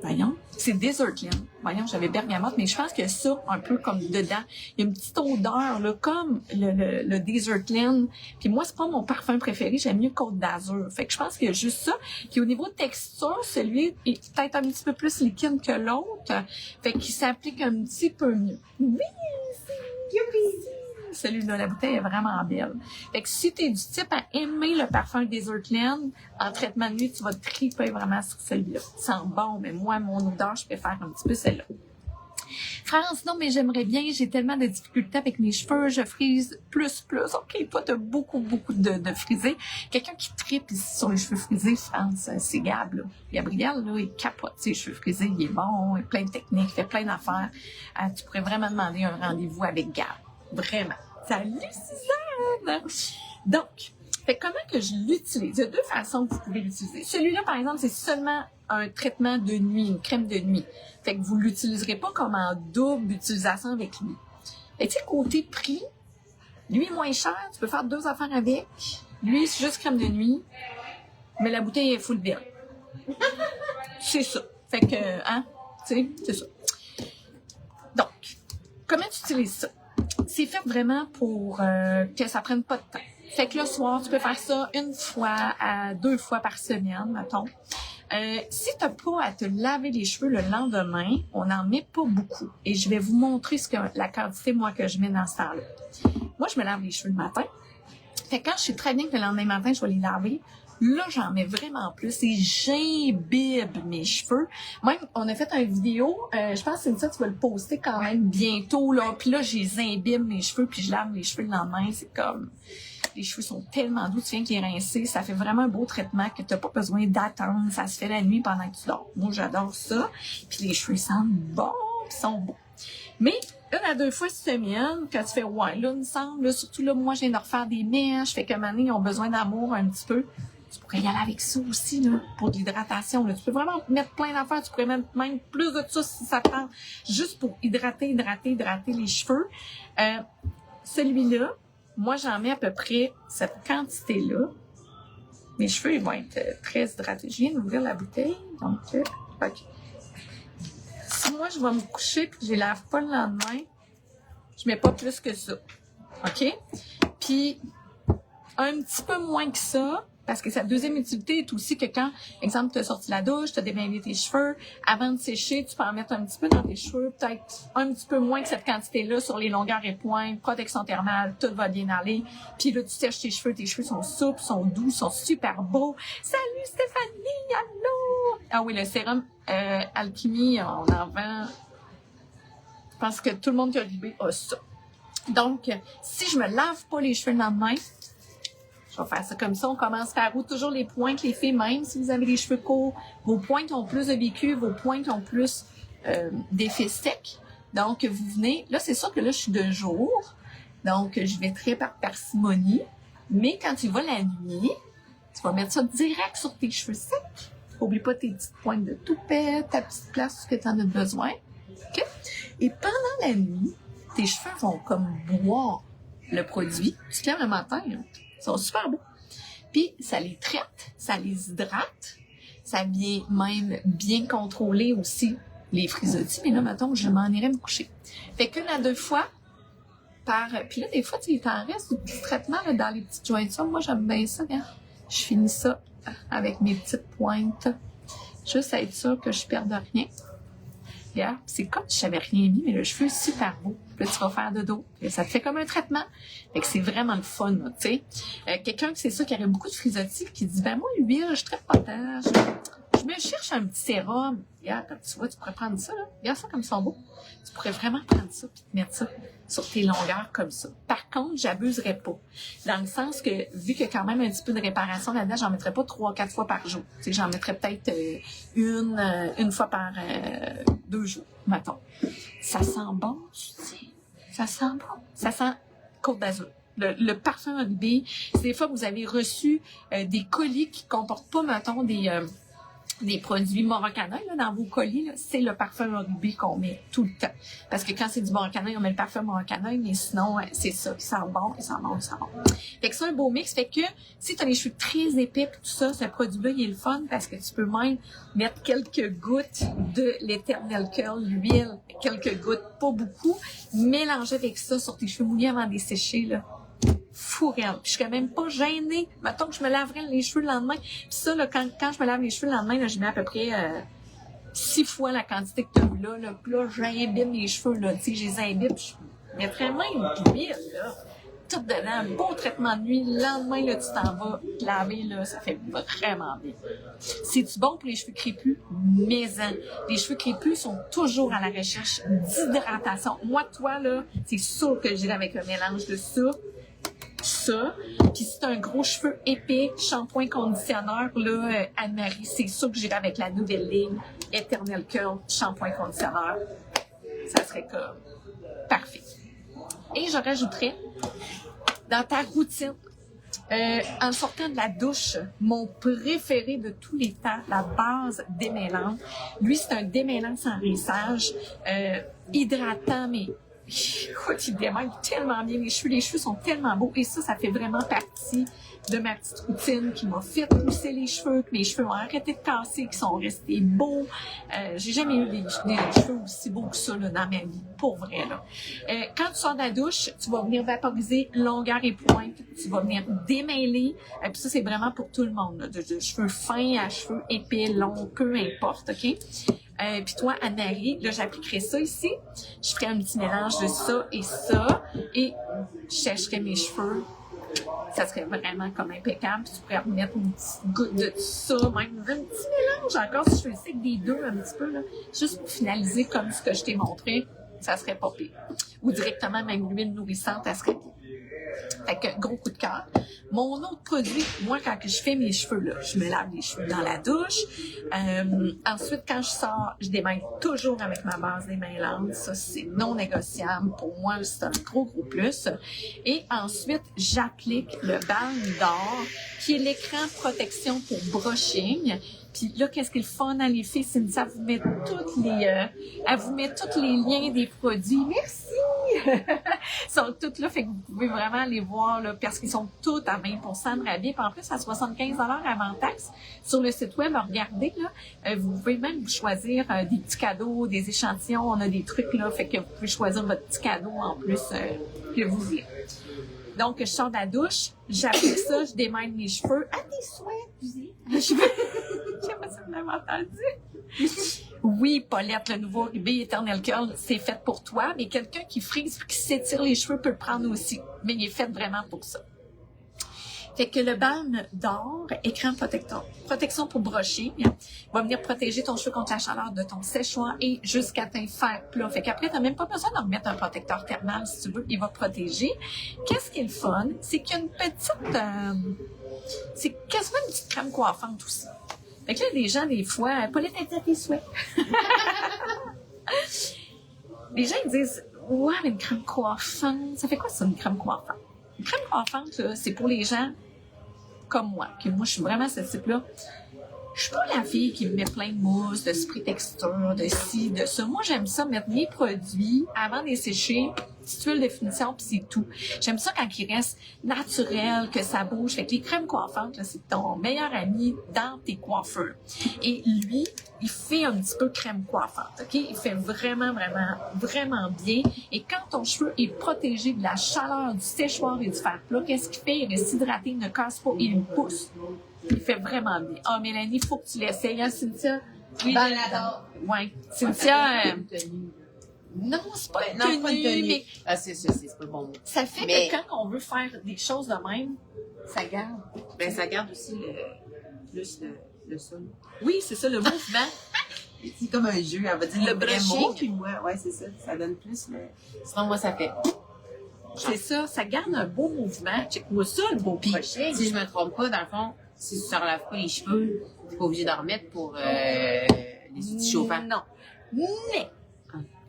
Voyons, c'est Desertland. Voyons, j'avais bergamote, mais je pense que ça, un peu comme dedans, il y a une petite odeur, là, comme le Desertland. Puis moi, c'est pas mon parfum préféré, j'aime mieux Côte d'Azur. Fait que je pense qu'il y a juste ça. Puis au niveau de texture, celui est peut-être un petit peu plus liquide que l'autre. Fait qu'il s'applique un petit peu mieux. Oui, youpi! Celui-là, la bouteille est vraiment belle. Fait que si t'es du type à aimer le parfum Desertland, en traitement de nuit, tu vas te triper vraiment sur celui-là. Il sent bon, mais moi, mon odeur, je préfère un petit peu celle-là. France, non, mais j'aimerais bien, j'ai tellement de difficultés avec mes cheveux, je frise plus. OK, toi, t'as beaucoup de frisés. Quelqu'un qui tripe ici sur les cheveux frisés, France, c'est Gab, là. Gabriel, là, il capote ses cheveux frisés, il est bon, il a plein de techniques, il fait plein d'affaires. Tu pourrais vraiment demander un rendez-vous avec Gab. Vraiment. Salut, Suzanne! Donc, fait comment que je l'utilise? Il y a deux façons que vous pouvez l'utiliser. Celui-là, par exemple, c'est seulement un traitement de nuit, une crème de nuit. Fait que vous l'utiliserez pas comme en double utilisation avec lui. Et tu sais, côté prix, lui est moins cher, tu peux faire 2 affaires avec. Lui, c'est juste crème de nuit, mais la bouteille est full belle. C'est ça. Fait que, hein, tu sais, c'est ça. Donc, comment tu utilises ça? c'est fait vraiment pour que ça prenne pas de temps. Fait que le soir, tu peux faire ça 1 fois à 2 fois par semaine, mettons. Si t'as pas à te laver les cheveux le lendemain, on n'en met pas beaucoup. Et je vais vous montrer la quantité, moi, que je mets dans ce temps-là. Moi, je me lave les cheveux le matin. Fait que quand je sais très bien que le lendemain matin, je vais les laver, là, j'en mets vraiment plus et j'imbibe mes cheveux. Même, on a fait une vidéo, je pense que ça, tu vas le poster quand même bientôt, là. Puis là, j'imbibe mes cheveux, puis je lave mes cheveux le lendemain. C'est comme... Les cheveux sont tellement doux, tu viens de les rincer. Ça fait vraiment un beau traitement que tu n'as pas besoin d'attendre. Ça se fait la nuit pendant que tu dors. Moi, j'adore ça. Puis les cheveux sentent bon, puis sont beaux. Mais 1 à 2 fois semaine, quand tu fais, ouais, là, il me semble, là, surtout là, moi, je viens de refaire des mèches, fait que maintenant, ils ont besoin d'amour un petit peu. Tu pourrais y aller avec ça aussi, là, pour de l'hydratation, là. Tu peux vraiment mettre plein d'affaires. Tu pourrais mettre même plus de ça si ça te tente, juste pour hydrater les cheveux. Celui-là, moi, j'en mets à peu près cette quantité-là. Mes cheveux, ils vont être très hydratés. Je viens d'ouvrir la bouteille, donc, OK. Si moi, je vais me coucher et que je les lave pas le lendemain, je mets pas plus que ça. OK? Puis, un petit peu moins que ça, parce que sa deuxième utilité est aussi que quand, exemple, tu as sorti la douche, tu as débingué tes cheveux, avant de sécher, tu peux en mettre un petit peu dans tes cheveux, peut-être un petit peu moins que cette quantité-là sur les longueurs et pointes, protection thermale, tout va bien aller. Puis là, tu sèches tes cheveux sont souples, sont doux, sont super beaux. Salut Stéphanie, allô! Ah oui, le sérum Alchimie, on en vend. Je pense que tout le monde qui a ribé a ça. Donc, si je me lave pas les cheveux le lendemain, je vais faire ça comme ça. On commence par où? Toujours les pointes, les filles, même si vous avez les cheveux courts, vos pointes ont plus de vécu, vos pointes ont plus d'effet sec. Donc, vous venez... Là, c'est sûr que là, je suis de jour. Donc, je vais très par parcimonie. Mais quand tu vas la nuit, tu vas mettre ça direct sur tes cheveux secs. N'oublie pas tes petites pointes de toupette, ta petite place que tu en as besoin. OK? Et pendant la nuit, tes cheveux vont comme boire le produit. Tu te lèves le matin, hein? Ils sont super beaux. Puis, ça les traite, ça les hydrate. Ça vient même bien contrôler aussi les frisottis. Mais là, mettons, je m'en irais me coucher. Fait qu'une à 2 fois par... Puis là, des fois, il t'en reste du petit traitement là, dans les petites jointures. Moi, j'aime bien ça. Hein? Je finis ça avec mes petites pointes. Juste à être sûre que je ne perde rien. Yeah. C'est comme si je n'avais rien mis, mais le cheveu est super beau. Puis là, tu vas faire de dos. Et ça te fait comme un traitement. Fait que c'est vraiment le fun, tu sais. Quelqu'un qui c'est ça, qui aurait beaucoup de frisottis, qui dit, ben moi, l'huile, je traite pas tant. Je me cherche un petit sérum. Yeah, comme tu vois, tu pourrais prendre ça, là. Regarde ça comme ils sont beaux. Tu pourrais vraiment prendre ça et te mettre ça sur tes longueurs comme ça. Par contre, j'abuserais pas. Dans le sens que, vu qu'il y a quand même un petit peu de réparation là-dedans, j'en mettrais pas 3-4 fois par jour. Tu sais, j'en mettrais peut-être une fois par 2 jours, mettons. Ça sent bon, tu sais. Ça sent bon. Ça sent Côte d'Azur. Le parfum Oribe, c'est des fois que vous avez reçu des colis qui comportent pas, mettons, des produits Moroccanais là, dans vos colis, là, c'est le parfum Oribe qu'on met tout le temps. Parce que quand c'est du Moroccanais, on met le parfum Moroccanais, mais sinon, c'est ça, qui sent bon, qui sent bon, qui sent bon. Fait que c'est un beau mix. Fait que si tu as les cheveux très épais et tout ça, ce produit-là, il est le fun parce que tu peux même mettre quelques gouttes de l'Eternal Curl, l'huile, quelques gouttes, pas beaucoup, mélanger avec ça sur tes cheveux mouillés avant de les sécher, là. Fourrelle. Puis je serais même pas gênée. Mettons que je me laverais les cheveux le lendemain. Puis ça, là, quand je me lave les cheveux le lendemain, là, je mets à peu près 6 fois la quantité que tu as vu là. Puis là, j'imbibe mes cheveux, là. Tu sais, je les imbibe. Je mettrais même de l'huile, là. Tout dedans. Beau traitement de nuit. Le lendemain, là, tu t'en vas te laver, là. Ça fait vraiment bien. C'est-tu bon pour les cheveux crépus? Mais-en. Les cheveux crépus sont toujours à la recherche d'hydratation. Moi, toi, là, c'est sûr que j'irai avec un mélange de ça. Puis si t'as un gros cheveu épais, shampoing conditionneur, là, Anne-Marie, c'est sûr que j'irai avec la nouvelle ligne Eternal Curl shampoing conditionneur. Ça serait comme parfait. Et je rajouterais dans ta routine, en sortant de la douche, mon préféré de tous les temps, la base démêlante. Lui, c'est un démêlant sans rinçage, hydratant, mais écoute, il démêle tellement bien les cheveux. Les cheveux sont tellement beaux. Et ça fait vraiment partie de ma petite routine qui m'a fait pousser les cheveux, que mes cheveux ont arrêté de casser, qui sont restés beaux. J'ai jamais eu des cheveux aussi beaux que ça là, dans ma vie, pour vrai. Là. Quand tu sors de la douche, tu vas venir vaporiser longueur et pointe. Tu vas venir démêler. Puis ça, c'est vraiment pour tout le monde. Là, de cheveux fins à cheveux épais, longs, peu importe, OK? Puis toi, Anne-Marie, là, j'appliquerai ça ici. Je ferai un petit mélange de ça, et je sècherai mes cheveux. Ça serait vraiment comme impeccable. Puis tu pourrais remettre une petite goutte de ça, même un petit mélange encore, si je fais le avec des deux un petit peu, là, juste pour finaliser comme ce que je t'ai montré, ça serait pas pire. Ou directement, même l'huile nourrissante, ça serait bien. Fait que, gros coup de cœur. Mon autre produit, moi, quand je fais mes cheveux, là, je me lave les cheveux dans la douche. Ensuite, quand je sors, je démêle toujours avec ma base démêlante. Ça, c'est non négociable. Pour moi, c'est un gros plus. Et ensuite, j'applique le balme d'or, qui est l'écran protection pour brushing. Puis là, qu'est-ce qu'il faut dans les filles? Cynthia vous met elle vous met tous les liens des produits. Merci! Ils sont tous là, fait que vous pouvez vraiment les voir, là, parce qu'ils sont tous à 20% de rabais. Puis en plus, à 75$ avant taxe. Sur le site web, regardez, là, vous pouvez même choisir des petits cadeaux, des échantillons. On a des trucs, là, fait que vous pouvez choisir votre petit cadeau en plus que vous voulez. Donc, je sors de la douche, j'applique ça, je démêle mes cheveux. À tes souhaits, Puzy. Je sais pas si vous l'avez entendu. Oui, Paulette, le nouveau Ribé Eternal Curl, c'est fait pour toi, mais quelqu'un qui frise, qui s'étire les cheveux peut le prendre aussi. Mais il est fait vraiment pour ça. Fait que le balme d'or, écran protecteur, protection pour brushing, va venir protéger ton cheveu contre la chaleur de ton séchoir et jusqu'à tes fers plats. Fait qu'après, t'as même pas besoin de remettre un protecteur thermal si tu veux, il va protéger. Qu'est-ce qui est le fun? C'est qu'il y a une petite, c'est quasiment une petite crème coiffante aussi. Fait que là, les gens, des fois, Paulette a dit à tes souhaits. Les gens, ils disent, ouais, mais une crème coiffante, ça fait quoi ça, une crème coiffante? Une crème coiffante, là, c'est pour les gens comme moi, que moi, je suis vraiment ce type-là. Je suis pas la fille qui me met plein de mousse, de spray texture, de ci, de ça. Moi, j'aime ça mettre mes produits avant de les sécher, petite huile de finition, puis c'est tout. J'aime ça quand il reste naturel, que ça bouge. Fait que les crèmes coiffantes, là, c'est ton meilleur ami dans tes coiffeurs. Et lui, il fait un petit peu crème coiffante, OK? Il fait vraiment, vraiment, vraiment bien. Et quand ton cheveu est protégé de la chaleur du séchoir et du fer plat, qu'est-ce qu'il fait? Il reste hydraté, il ne casse pas, il pousse. Il fait vraiment bien. Ah, Mélanie, il faut que tu l'essayes, hein, Cynthia? Oui, je l'adore. Ouais. Cynthia, non, c'est pas une tenue, pas une tenue. mais Ah, c'est pas le bon mot. ça fait que quand on veut faire des choses de même, ça garde. Ben, ça garde aussi le son. Oui, c'est ça, le mouvement. C'est comme un jeu, elle va dire Le le vrai brushing. mot, puis moi, ouais, c'est ça. Ça donne plus le... Sinon, moi, ça fait... C'est ça garde un beau mouvement. Check-moi ça, le beau Puis, brushing. si je me trompe pas, dans le fond, si tu ne relèves pas les cheveux, tu n'es pas obligé d'en remettre pour les outils chauffants. Non. Mais,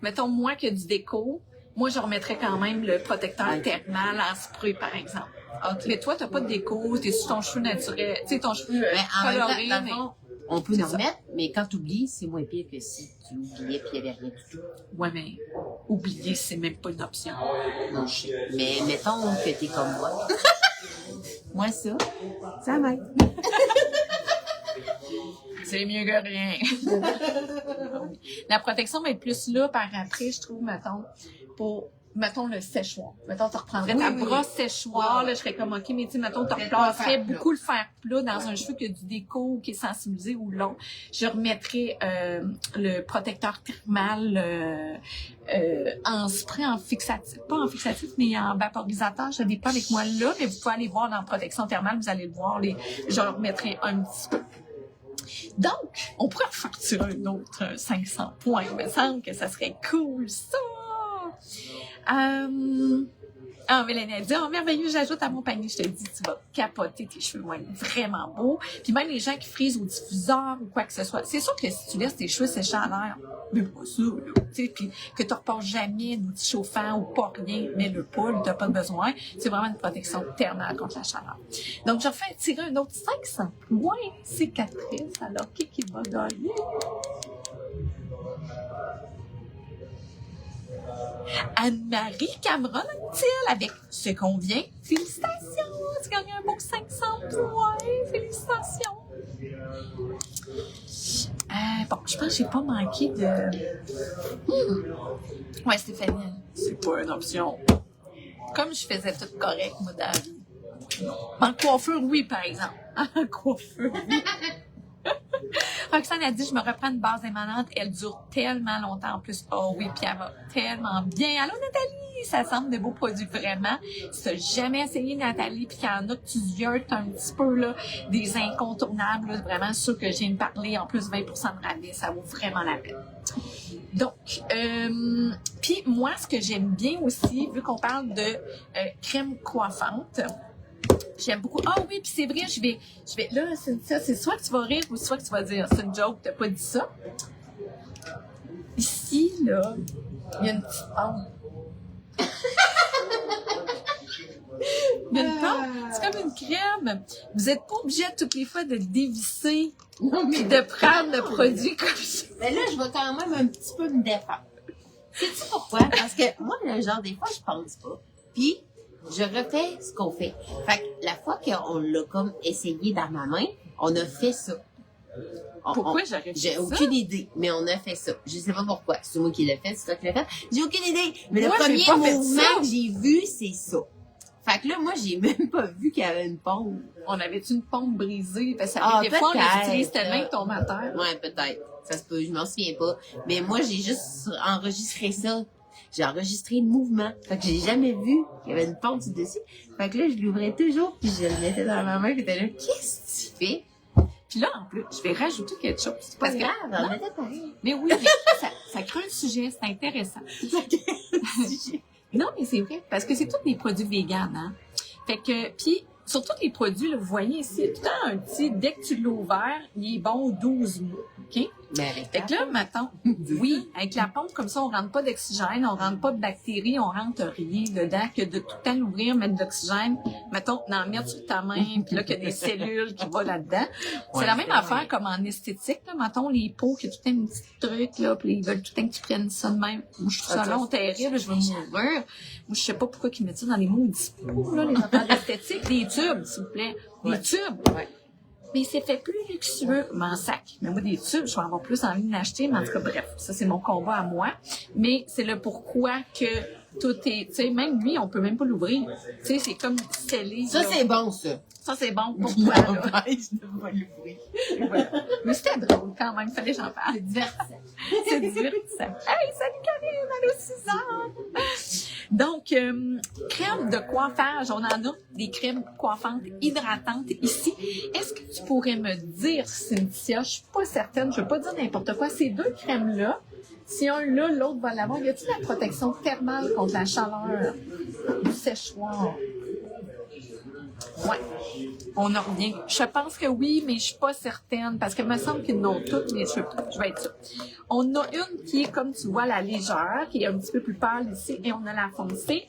mettons, moi qui a du déco, moi, je remettrais quand même le protecteur thermal en spray, par exemple. OK. Mais toi, t'as pas de déco, t'es sur ton cheveu naturel, tu sais, ton cheveu Mais en même coloré, temps, dans le mais... fond, on peut C'est en ça. remettre, mais quand tu oublies, c'est moins pire que si tu oubliais puis il n'y avait rien du tout. Ouais, mais oublier, c'est même pas une option. Non, je sais. Mais mettons que t'es comme moi. Moi, ça m'aide. C'est mieux que rien. La protection va être plus là par après, je trouve, mettons le séchoir. Mettons, tu reprendrais ta brosse séchoir, là, je serais comme, OK, mais tu sais, mettons, tu replacerais beaucoup le fer plat dans un cheveu qui a du déco ou qui est sensibilisé ou long. Je remettrais le protecteur thermal en spray, en fixatif, pas en fixatif, mais en vaporisateur. Je l'ai pas avec moi là, mais vous pouvez aller voir dans protection thermale, vous allez le voir, je le remettrai un petit peu. Donc, on pourrait refaire un autre 500 points. Il me semble que ça serait cool, ça! Mélanie a dit, oh, merveilleux, j'ajoute à mon panier. Je te dis, tu vas capoter, tes cheveux vont être vraiment beaux. Puis même les gens qui frisent au diffuseur ou quoi que ce soit, c'est sûr que si tu laisses tes cheveux sécher à l'air, mais pas ça, là, tu sais, puis que tu repasses jamais d'outils chauffants ou pas rien, mais le poil, t'as pas besoin. C'est vraiment une protection thermale contre la chaleur. Donc, je refais tirer un autre 500 points cicatrices. Alors, qui va gagner? Anne-Marie Cameron Anctil avec Ce qu'on vient. Félicitations! Tu gagnes un beau 500 points. Félicitations! Bon, je pense que j'ai pas manqué de... Ouais, Stéphanie, c'est pas une option. Comme je faisais tout correct, moi, dans la vie. En coiffure, oui, par exemple. En coiffure, oui. Roxane a dit, je me reprends une base émanante. Elle dure tellement longtemps en plus. Oh oui, puis elle va tellement bien. Allô, Nathalie? Ça semble de beaux produits, vraiment. Si tu n'as jamais essayé, Nathalie, puis qu'il y en a que tu ziotes un petit peu, là, des incontournables, là, vraiment ceux que je viens de parler, en plus 20% de rabais, ça vaut vraiment la peine. Donc, puis moi, ce que j'aime bien aussi, vu qu'on parle de crème coiffante, j'aime beaucoup. Ah oui, puis c'est vrai, je vais, là, Cynthia, c'est soit que tu vas rire ou soit que tu vas dire, c'est une joke, t'as pas dit ça. Ici, là, il y a une petite pompe. Il y a une pompe, c'est comme une crème. Vous n'êtes pas obligé toutes les fois de dévisser puis de prendre le produit comme ça. Mais là, je vais quand même un petit peu me défendre. Sais-tu pourquoi? Parce que moi, le genre, des fois, je pense pas. Puis, je refais ce qu'on fait. Fait que la fois qu'on l'a comme essayé dans ma main, on a fait ça. Pourquoi j'aurais fait ça? J'ai aucune idée, mais on a fait ça. Je sais pas pourquoi. C'est moi qui l'ai fait, c'est toi qui l'as fait. J'ai aucune idée. Mais moi, le premier j'ai pas fait mouvement ça. que j'ai vu, c'est ça. Fait que là, moi, j'ai même pas vu qu'il y avait une pompe. On avait une pompe brisée? Parce que Ah, des fois, on les peut-être. utilise tellement que tombe à terre. Ouais, peut-être. Ça se peut, je m'en souviens pas. Mais moi, j'ai juste enregistré ça. J'ai enregistré le mouvement. Fait que j'ai jamais vu qu'il y avait une pompe dessus. Fait que là, je l'ouvrais toujours, puis je le mettais dans ma main, puis j'étais là, qu'est-ce que tu fais? Puis là, en plus, je vais rajouter quelque chose. C'est pas grave, on était pareil. Mais oui, mais ça crée un sujet, c'est intéressant. Non, mais c'est vrai, parce que c'est tous des produits véganes, hein. Fait que, puis, sur tous les produits, là, vous voyez ici, il y a tout le temps un petit, dès que tu l'as ouvert, il est bon 12 mois, OK? Mais avec Fait que là, mettons, oui, avec la pompe, comme ça, on rentre pas d'oxygène, on rentre pas de bactéries, on rentre rien dedans, que de tout le temps l'ouvrir, mettre de l'oxygène, mettons, d'en mettre sur ta main, puis là, qu'il y a des cellules qui vont là-dedans. C'est la même affaire comme en esthétique, là, mettons, les peaux, qu'il y a tout le temps un petit truc, là, puis ils veulent tout le temps que tu prennes ça de même. Moi, je trouve ça long, terrible, je veux mourir. Moi, je sais pas pourquoi ils mettent ça dans les maudits pots, là, les affaires d'esthétique, des tubes, s'il vous plaît. Des tubes. Ouais. Mais c'est fait plus luxueux, m'en sac. Mais moi, des tubes, je vais avoir plus envie de l'acheter, mais en tout cas, bref, ça, c'est mon combat à moi. Mais c'est le pourquoi que tout est, tu sais, même lui, on peut même pas l'ouvrir. Tu sais, c'est comme scellé. Ça, là. c'est bon, ça. Ça, c'est bon pour toi, là. Empêche de pas l'ouvrir. Voilà. Mais c'était drôle quand même, fallait que j'en parle. C'est divertissant. C'est divertissant. Hey, salut Karine, allô Suzanne! Donc, crème de coiffage, on en a des crèmes coiffantes hydratantes ici. Est-ce que tu pourrais me dire, Cynthia, je suis pas certaine, je veux pas dire n'importe quoi, ces deux crèmes-là, si un là, l'autre va l'avoir, y a-t-il la protection thermale contre la chaleur du séchoir? Ouais. On en revient. Je pense que oui, mais je suis pas certaine parce qu'il me semble qu'ils n'ont toutes, mais je vais être sûre. On a une qui est, comme tu vois, la légère, qui est un petit peu plus pâle ici, et on a la foncée.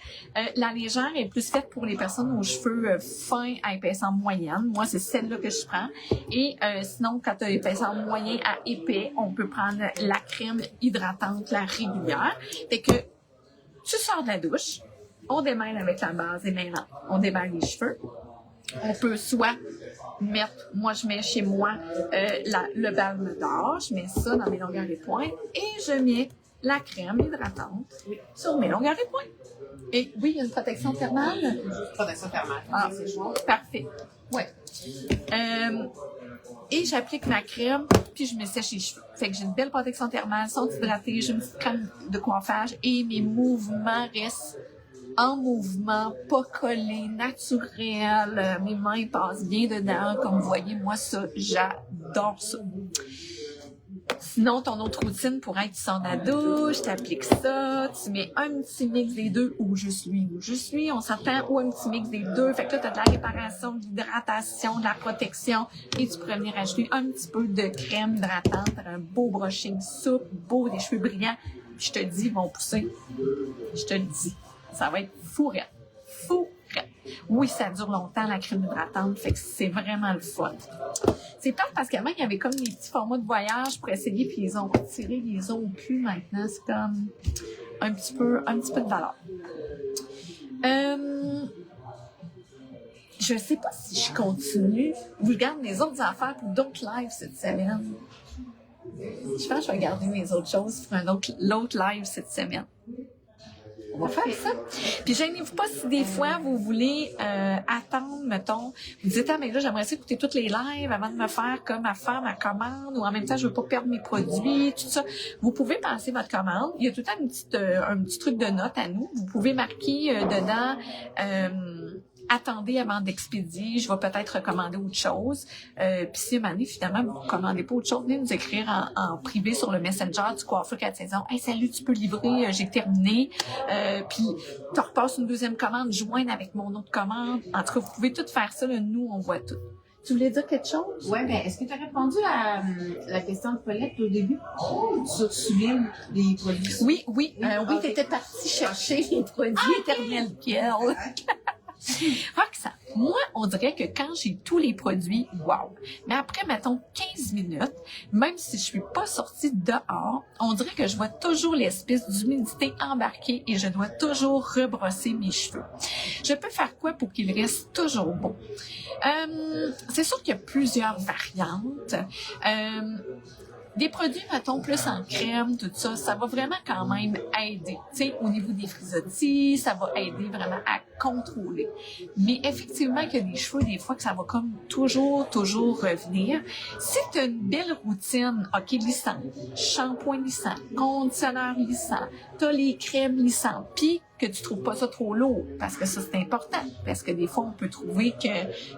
La légère est plus faite pour les personnes aux cheveux fins à épaisseur moyenne. Moi, c'est celle-là que je prends. Et sinon, quand tu as épaisseur moyen à épais, on peut prendre la crème hydratante, la régulière. Fait que tu sors de la douche, on démêle avec la base et maintenant, on démêle les cheveux. On peut soit mettre, moi je mets chez moi le balme d'or, je mets ça dans mes longueurs et pointes et je mets la crème hydratante sur mes longueurs et pointes. Et oui, il y a une protection thermale. Protection thermale. Ah, parfait. Ouais. Et j'applique ma crème, puis je me sèche les cheveux. Fait que j'ai une belle protection thermale, sont hydratés, j'ai une petite crème de coiffage et mes mouvements restent en mouvement, pas collé, naturel. Mes mains passent bien dedans. Comme vous voyez, moi, ça, j'adore ça. Sinon, ton autre routine pourrait être tu sors de la douche, tu appliques ça, tu mets un petit mix des deux, où je suis, on s'entend, ou un petit mix des deux. Fait que là, tu as de la réparation, de l'hydratation, de la protection, et tu pourrais venir ajouter un petit peu de crème hydratante, un beau brushing souple, beau, des cheveux brillants. Je te dis, ils vont pousser. Je te le dis. Ça va être fourrette. Fourrette. Oui, ça dure longtemps, la crème hydratante, fait que c'est vraiment le fun. C'est plate parce qu'avant, il y avait comme des petits formats de voyage pour essayer, puis ils ont retiré, ils ont plus maintenant. C'est comme... un petit peu de valeur. Je sais pas si je continue. Je regarde mes autres affaires pour d'autres lives cette semaine. Je pense que je vais garder mes autres choses pour l'autre live cette semaine. On va faire ça. Puis gênez-vous pas si des fois vous voulez attendre, mettons, vous dites, ah, mais là, j'aimerais ça écouter toutes les lives avant de me faire ma commande, ou en même temps, je veux pas perdre mes produits, tout ça. Vous pouvez passer votre commande. Il y a tout le temps un petit truc de note à nous. Vous pouvez marquer dedans attendez avant d'expédier, je vais peut-être recommander autre chose. Puis si à un moment donné, finalement, vous ne commandez pas autre chose, venez nous écrire en privé sur le Messenger du Coiffeur 4 saisons. Hey, salut, tu peux livrer, j'ai terminé. Puis tu repasses une deuxième commande, joindre avec mon autre commande. En tout cas, vous pouvez tout faire ça, là, nous, on voit tout. Tu voulais dire quelque chose? Ouais, ben, est-ce que tu as répondu à la question de Paulette au début? Sur Sublime, les produits? Oui, okay. Tu étais partie chercher les produits éternels Kiel. Roxane, moi, on dirait que quand j'ai tous les produits, wow! Mais après, mettons, 15 minutes, même si je suis pas sortie dehors, on dirait que je vois toujours l'espèce d'humidité embarquée et je dois toujours rebrosser mes cheveux. Je peux faire quoi pour qu'ils restent toujours beaux? C'est sûr qu'il y a plusieurs variantes. Des produits, mettons, plus en crème, tout ça, ça va vraiment quand même aider. Tu sais, au niveau des frisottis, ça va aider vraiment à contrôler. Mais effectivement, il y a des cheveux, des fois, que ça va comme toujours revenir. Si tu as une belle routine, OK, lissante, shampoing lissant, conditionneur lissant, tu as les crèmes lissantes, puis que tu trouves pas ça trop lourd, parce que ça, c'est important. Parce que des fois, on peut trouver que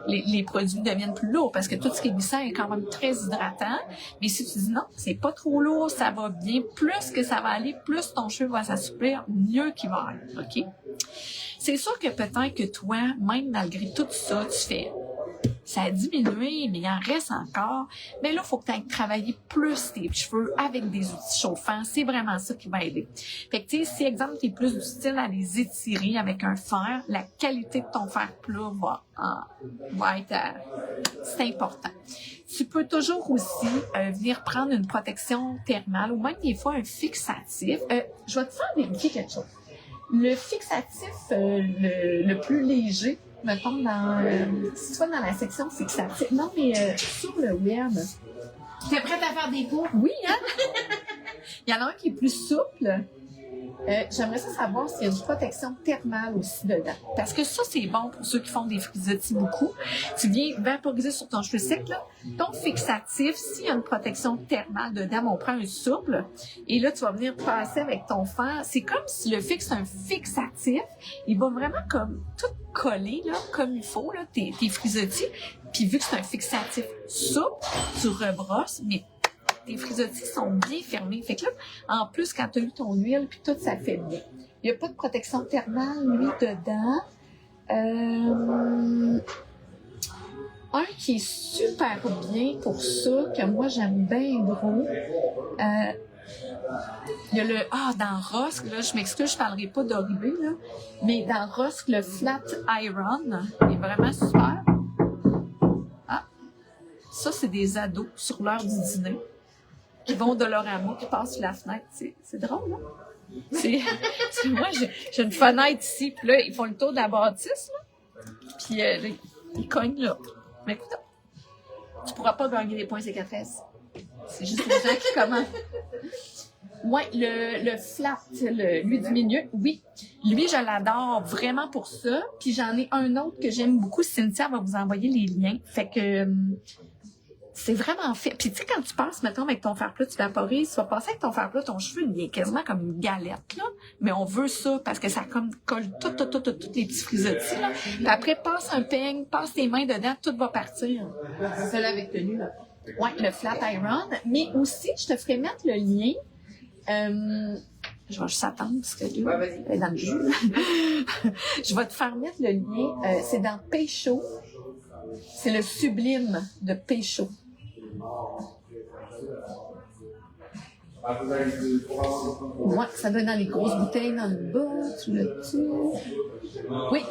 les produits deviennent plus lourds, parce que tout ce qui est lissant est quand même très hydratant. Mais si tu dis non, c'est pas trop lourd, ça va bien, plus que ça va aller, plus ton cheveu va s'assouplir, mieux qu'il va aller, OK? C'est sûr que peut-être que toi, même malgré tout ça, tu fais... Ça a diminué, mais il en reste encore. Mais là, il faut que tu ailles travailler plus tes cheveux avec des outils chauffants. C'est vraiment ça qui va aider. Fait que, tu sais, si, exemple, tu es plus du style à les étirer avec un fer, la qualité de ton fer plat va être... c'est important. Tu peux toujours aussi venir prendre une protection thermale ou même des fois un fixatif. Je vais te faire vérifier quelque chose. Le fixatif le plus léger, mettons, si tu vas dans la section fixatif. Non, mais sur le web. Tu es prête à faire des cours? Oui, hein? Il y en a un qui est plus souple. J'aimerais savoir s'il y a une protection thermale aussi dedans. Parce que ça, c'est bon pour ceux qui font des frisottis beaucoup. Tu viens vaporiser sur ton cheveu sec, là. Ton fixatif, s'il y a une protection thermale dedans, on prend un souple. Et là, tu vas venir passer avec ton fer. C'est comme si le fixe, un fixatif, il va vraiment comme tout coller, là, comme il faut, là, tes frisottis. Puis vu que c'est un fixatif souple, tu rebrosses, mais tes frisottis sont bien fermés. Fait que là, en plus, quand tu as eu ton huile, puis tout, ça fait bien. Il n'y a pas de protection thermale, lui, dedans. Un qui est super bien pour ça, que moi, j'aime bien gros. Il y a dans Rosk, là, je m'excuse, je parlerai pas d'Oribé, là, mais dans Rosk, le Flat Iron, il est vraiment super. Ah, ça, c'est des ados sur l'heure du dîner qui vont de leur amour, qui passent sur la fenêtre. C'est drôle, hein? Moi, j'ai une fenêtre ici, puis là, ils font le tour de la bâtisse, là, puis ils cognent là. Mais écoute, tu pourras pas gagner des points C4S. C'est juste les gens qui commencent. Ouais, le flat, lui du milieu, oui. Lui, je l'adore vraiment pour ça. Puis j'en ai un autre que j'aime beaucoup. Cynthia va vous envoyer les liens. Fait que c'est vraiment fait. Puis tu sais, quand tu passes, mettons, avec ton fer plat, tu vaporises, tu vas passer avec ton fer plat, ton cheveu, il est quasiment comme une galette, là. Mais on veut ça parce que ça comme colle tous les petits frisottis, là. Puis après, passe un peigne, passe tes mains dedans, tout va partir. C'est celle avec tenue, là. Ouais, le flat iron. Mais aussi, je te ferai mettre le lien. Je vais juste attendre parce que là, elle est dans le jus. Je vais te faire mettre le lien. C'est dans Pécho. C'est le sublime de Pécho. Ouais, ça va dans les grosses bouteilles dans le bas, tu le tues. Oui,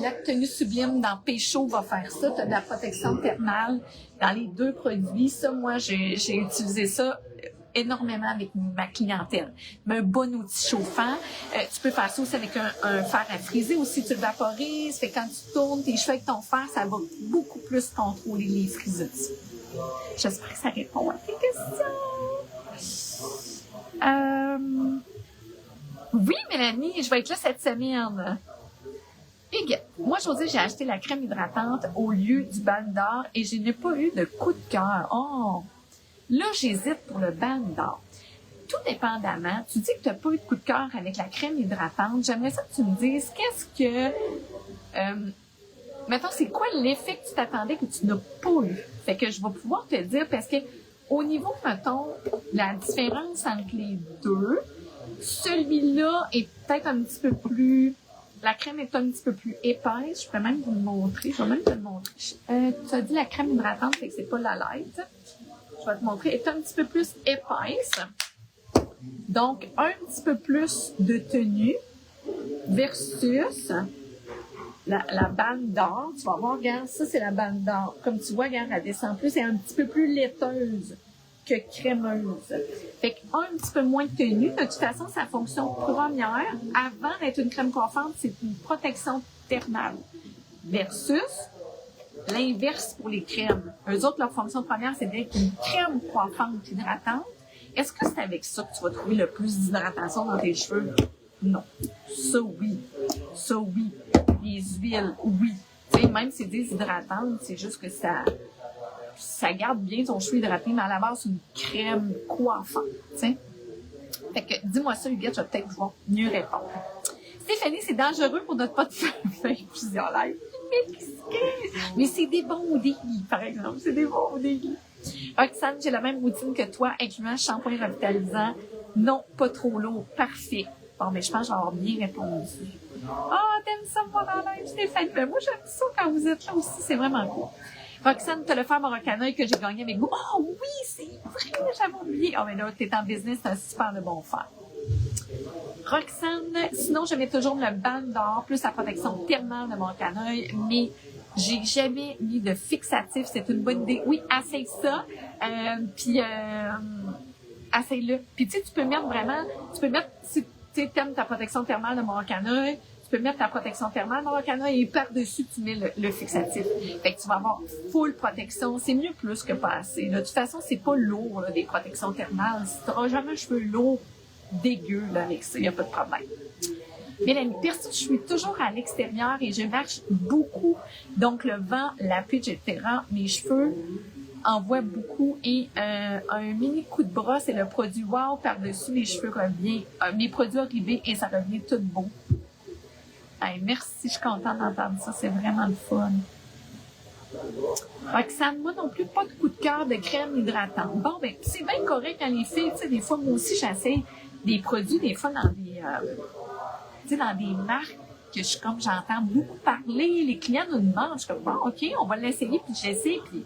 la tenue sublime dans Pécho va faire ça. Tu as de la protection thermale dans les deux produits. Ça, moi, j'ai utilisé ça énormément avec ma clientèle. Mais un bon outil chauffant, tu peux faire ça aussi avec un fer à friser aussi, tu le vaporises, fait que quand tu tournes tes cheveux avec ton fer, ça va beaucoup plus contrôler les frisotis. J'espère que ça répond à tes questions. Oui, Mélanie, je vais être là cette semaine. Huguette, moi, Josée, j'ai acheté la crème hydratante au lieu du bal d'or et je n'ai pas eu de coup de cœur. Oh! Là, j'hésite pour le bal d'or. Tout dépendamment, tu dis que tu n'as pas eu de coup de cœur avec la crème hydratante. J'aimerais ça que tu me dises qu'est-ce que... mettons, c'est quoi l'effet que tu t'attendais que tu n'as pas eu? Fait que je vais pouvoir te dire parce que au niveau, mettons, la différence entre les deux, celui-là est peut-être un petit peu plus... La crème est un petit peu plus épaisse. Je peux même vous le montrer. Je vais même te le montrer. Tu as dit la crème hydratante, fait que c'est pas la light. Je vais te montrer. Elle est un petit peu plus épaisse. Donc, un petit peu plus de tenue versus la bande d'or. Tu vas voir, regarde, ça c'est la bande d'or. Comme tu vois, regarde, elle descend plus. Elle est un petit peu plus laiteuse que crémeuse. Fait qu'un petit peu moins de tenue. De toute façon, sa fonction première, avant d'être une crème coiffante, c'est une protection thermale. Versus l'inverse pour les crèmes. Eux autres, leur fonction première, c'est d'être une crème coiffante hydratante. Est-ce que c'est avec ça que tu vas trouver le plus d'hydratation dans tes cheveux? Non. Ça, oui. Ça, oui. Les huiles, oui. Tu sais, même si c'est déshydratant, c'est juste que ça garde bien ton cheveu hydraté, mais à la base, c'est une crème coiffante, tu sais. Fait que, dis-moi ça, Huguette, je vais peut-être pouvoir mieux répondre. Stéphanie, c'est dangereux pour notre pot de faire plusieurs lives. Mais c'est des bons délits, par exemple. C'est des bons délits. Roxane, j'ai la même routine que toi, incluant shampoing revitalisant. Non, pas trop lourd. Parfait. Bon, mais je pense que j'aurais bien répondu. T'aimes ça, mon live, Stéphanie? Ben, moi, j'aime ça quand vous êtes là aussi. C'est vraiment cool. Roxane, t'as le fer Morocanoï que j'ai gagné avec vous. Oh oui, c'est vrai, j'avais oublié. Mais là, t'es en business, c'est un super de bon fer. Roxane, sinon, je mets toujours le bande d'or plus la protection thermale de Morocanoï, mais j'ai jamais mis de fixatif. C'est une bonne idée. Oui, essaye ça. Puis, essaye-le. Puis, tu sais, tu peux mettre, si tu aimes ta protection thermale de Morocanoï, tu peux mettre ta protection thermale Morocanoï et par-dessus, tu mets le fixatif. Fait que tu vas avoir full protection. C'est mieux plus que pas assez. Là. De toute façon, c'est pas lourd, là, des protections thermales. Si tu n'auras jamais un cheveu lourd, dégueu, là, avec ça, il n'y a pas de problème. Mélanie, perso, je suis toujours à l'extérieur et je marche beaucoup. Donc, le vent, la pluie, etc. Mes cheveux envoient beaucoup et un mini coup de brosse et le produit wow par-dessus les cheveux revient. Mes produits arrivés et ça revient tout beau. Hey, merci, je suis contente d'entendre ça. C'est vraiment le fun. Roxane, moi non plus, pas de coup de cœur de crème hydratante. Bon, ben, c'est bien correct quand les filles, tu sais, des fois, moi aussi, j'essaie des produits, des fois, dans des, tu sais, dans des marques que j'entends beaucoup parler, les clients nous demandent, je suis comme, bon, OK, on va l'essayer, puis j'essaie, puis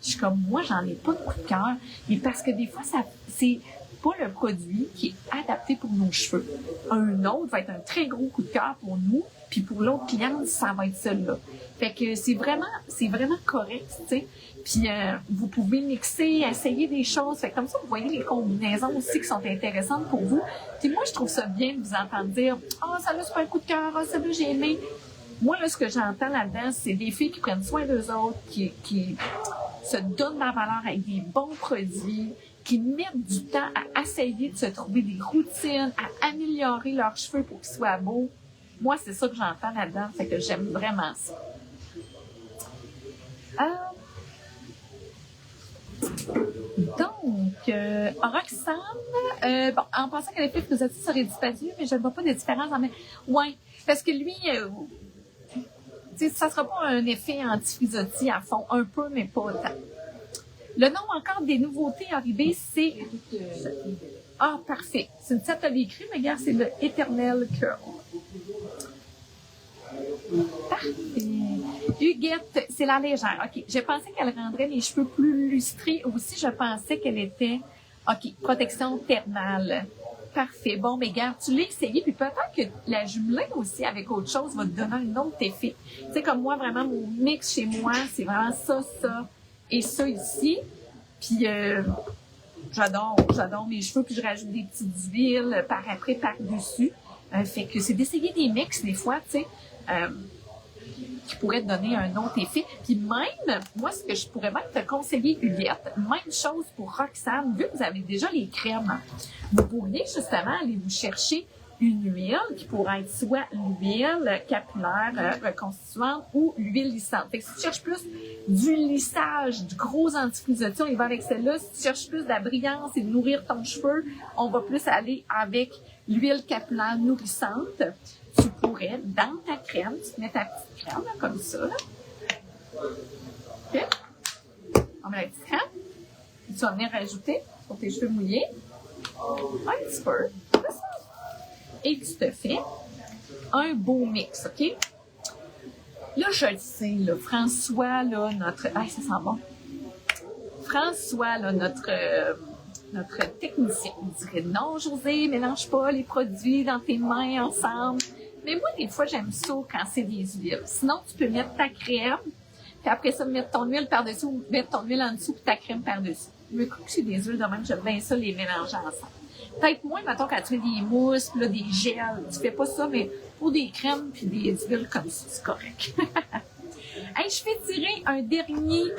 je suis comme, moi, j'en ai pas de coup de cœur, mais parce que des fois, c'est pas le produit qui est adapté pour nos cheveux. Un autre va être un très gros coup de cœur pour nous, puis pour l'autre cliente, ça va être celui-là. Fait que c'est vraiment correct, tu sais. Puis vous pouvez mixer, essayer des choses. Fait que comme ça, vous voyez les combinaisons aussi qui sont intéressantes pour vous. Puis moi, je trouve ça bien de vous entendre dire « Ah, ça là, c'est pas un coup de cœur. Ah, ça là, j'ai aimé. » Moi, là, ce que j'entends là-dedans, c'est des filles qui prennent soin d'eux autres, qui se donnent de la valeur avec des bons produits, qui mettent du temps à essayer de se trouver des routines, à améliorer leurs cheveux pour qu'ils soient beaux. Moi, c'est ça que j'entends là-dedans. Fait que j'aime vraiment ça. Donc, Roxane, bon, en pensant que l'effet frisotis serait disparu, mais je ne vois pas de différence en ouais, parce que lui, tu sais, ça sera pas un effet anti-frisotis à fond, un peu, mais pas autant. Le nom encore des nouveautés arrivées, c'est... Ah, parfait. C'est une atelier écrit, mais regarde, c'est le Eternal Curl. Parfait. Huguette, c'est la légère. OK. Je pensais qu'elle rendrait les cheveux plus lustrés. Aussi, je pensais qu'elle était... OK. Protection thermale. Parfait. Bon, mais regarde, tu l'as essayé, puis peut-être que la jumeler aussi avec autre chose va te donner un autre effet. Tu sais, comme moi, vraiment, mon mix chez moi, c'est vraiment ça et ça ici. Puis, j'adore mes cheveux, puis je rajoute des petites huiles par-dessus. Fait que c'est d'essayer des mix des fois, tu sais, qui pourraient te donner un autre effet. Puis même, moi, ce que je pourrais même te conseiller, Huguette, même chose pour Roxane, vu que vous avez déjà les crèmes, vous pourriez justement aller vous chercher une huile qui pourrait être soit l'huile capillaire reconstituante ou l'huile lissante. Fait que si tu cherches plus du lissage, du gros anti-frisottis, on va avec celle-là. Si tu cherches plus de la brillance et de nourrir ton cheveu, on va plus aller avec l'huile capillaire nourrissante. Tu pourrais, dans ta crème, tu te mets ta petite crème, là, comme ça. Là. OK? On met la petite crème. Et tu vas venir rajouter sur tes cheveux mouillés un petit peu. Et tu te fais un beau mix, OK? Là, je le sais, là, François, là, notre... Ah, ça sent bon. François, là, notre technicien, il dirait « Non, Josée, mélange pas les produits dans tes mains ensemble. » Mais moi, des fois, j'aime ça quand c'est des huiles. Sinon, tu peux mettre ta crème, puis après ça, mettre ton huile par-dessus ou mettre ton huile en dessous puis ta crème par-dessus. Mais quand c'est des huiles de même, j'aime bien ça, les mélanger ensemble. Peut-être moins, mettons, quand tu fais des mousses, puis là, des gels. Tu fais pas ça, mais pour des crèmes puis des huiles comme ça, c'est correct. Hey, je vais tirer un dernier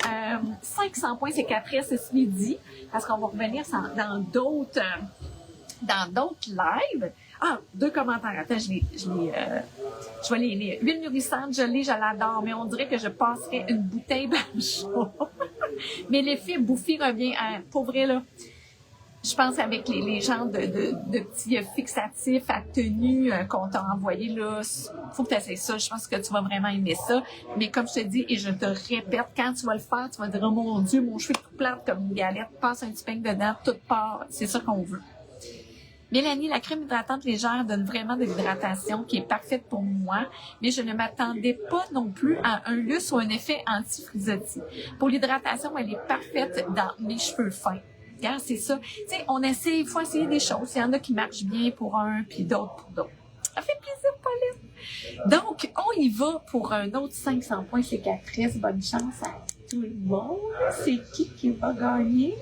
500 points cicatrices ce midi, parce qu'on va revenir dans d'autres lives. Ah, 2 commentaires. Attends, je vais les lire. Huile nourrissante, je l'adore, mais on dirait que je passerais une bouteille par jour. Mais l'effet bouffi revient pour vrai, là. Je pense avec les genres de petits fixatifs à tenue qu'on t'a envoyé, là, faut que tu essaies ça. Je pense que tu vas vraiment aimer ça. Mais comme je te dis, et je te répète, quand tu vas le faire, tu vas dire, oh mon Dieu, mon cheveu est tout plate comme une galette, passe un petit peigne dedans, tout part. C'est ça qu'on veut. Mélanie, la crème hydratante légère donne vraiment de l'hydratation qui est parfaite pour moi, mais je ne m'attendais pas non plus à un lustre ou un effet anti-frisottis. Pour l'hydratation, elle est parfaite dans mes cheveux fins. Regarde, c'est ça. Tu sais, il faut essayer des choses. Il y en a qui marchent bien pour un, puis d'autres pour d'autres. Ça fait plaisir, Pauline. Donc, on y va pour un autre 500 points cicatrices. Bonne chance à tout le monde. C'est qui va gagner?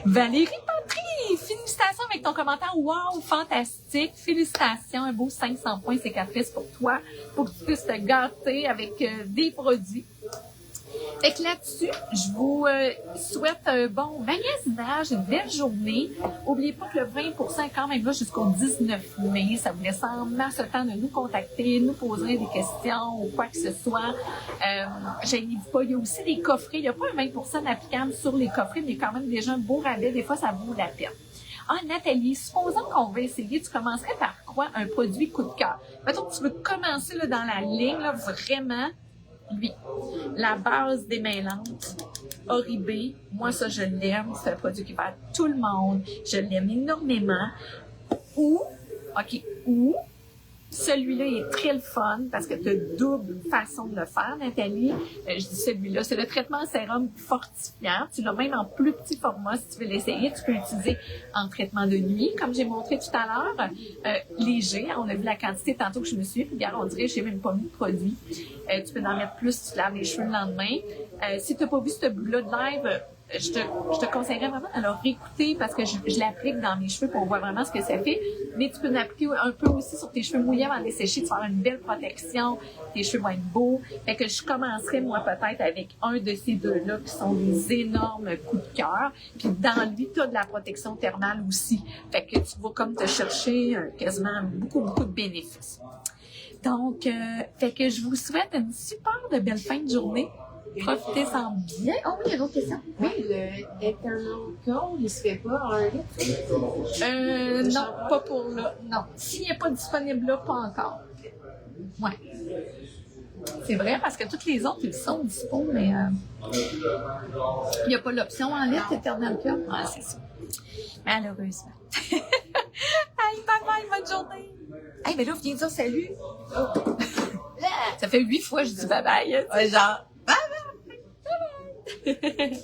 Valérie Patry! Félicitations avec ton commentaire. Wow, fantastique! Félicitations, un beau 500 points cicatrices pour toi, pour que tu puisses te gâter avec des produits. Fait que là-dessus, je vous souhaite un bon magasinage, une belle journée. N'oubliez pas que le 20% est quand même là jusqu'au 19 mai. Ça vous laisse en masse le temps de nous contacter, nous poser des questions ou quoi que ce soit. Gênez-vous pas. Il y a aussi des coffrets. Il n'y a pas un 20% d'applicable sur les coffrets, mais quand même déjà un beau rabais. Des fois, ça vaut la peine. Ah, Nathalie, supposons qu'on va essayer, tu commencerais par quoi? Un produit coup de cœur. Mettons que tu veux commencer là, dans la ligne, là, vraiment... Lui, la base démêlante, Oribe, moi ça je l'aime, c'est un produit qui va à tout le monde, je l'aime énormément. Ou celui-là est très le fun parce que tu as double façon de le faire, Nathalie. Je dis celui-là, c'est le traitement sérum fortifiant. Tu l'as même en plus petit format si tu veux l'essayer. Tu peux l'utiliser en traitement de nuit, comme j'ai montré tout à l'heure. Léger, on a vu la quantité tantôt que je me suis fait. Puis regarde, on dirait que je n'ai même pas mis de produit. Tu peux en mettre plus si tu te laves les cheveux le lendemain. Si tu n'as pas vu ce bout-là de live, je te conseillerais vraiment de le réécouter parce que je l'applique dans mes cheveux pour voir vraiment ce que ça fait. Mais tu peux l'appliquer un peu aussi sur tes cheveux mouillés avant de les sécher, tu vas avoir une belle protection, tes cheveux vont être beaux. Fait que je commencerai moi peut-être avec un de ces deux-là qui sont des énormes coups de cœur. Puis dans lui, tu as de la protection thermale aussi. Fait que tu vas comme te chercher quasiment beaucoup de bénéfices. Donc, fait que je vous souhaite une super de belle fin de journée. Profitez-en bien. Oh oui, il y a d'autres questions. Oui, le Eternal Gold, il se fait pas en litre? Non, pas pour là. Non. S'il n'est pas disponible là, pas encore. Ouais. C'est vrai, parce que toutes les autres, ils sont disponibles, mais il n'y a pas l'option en litre, Eternal Gold. Ah, c'est ça. Malheureusement. Allez, bye bye, bonne journée. Hey, mais là, viens dire salut. Oh. Ça fait 8 fois que je dis bye bye. Ouais, genre, bye bye.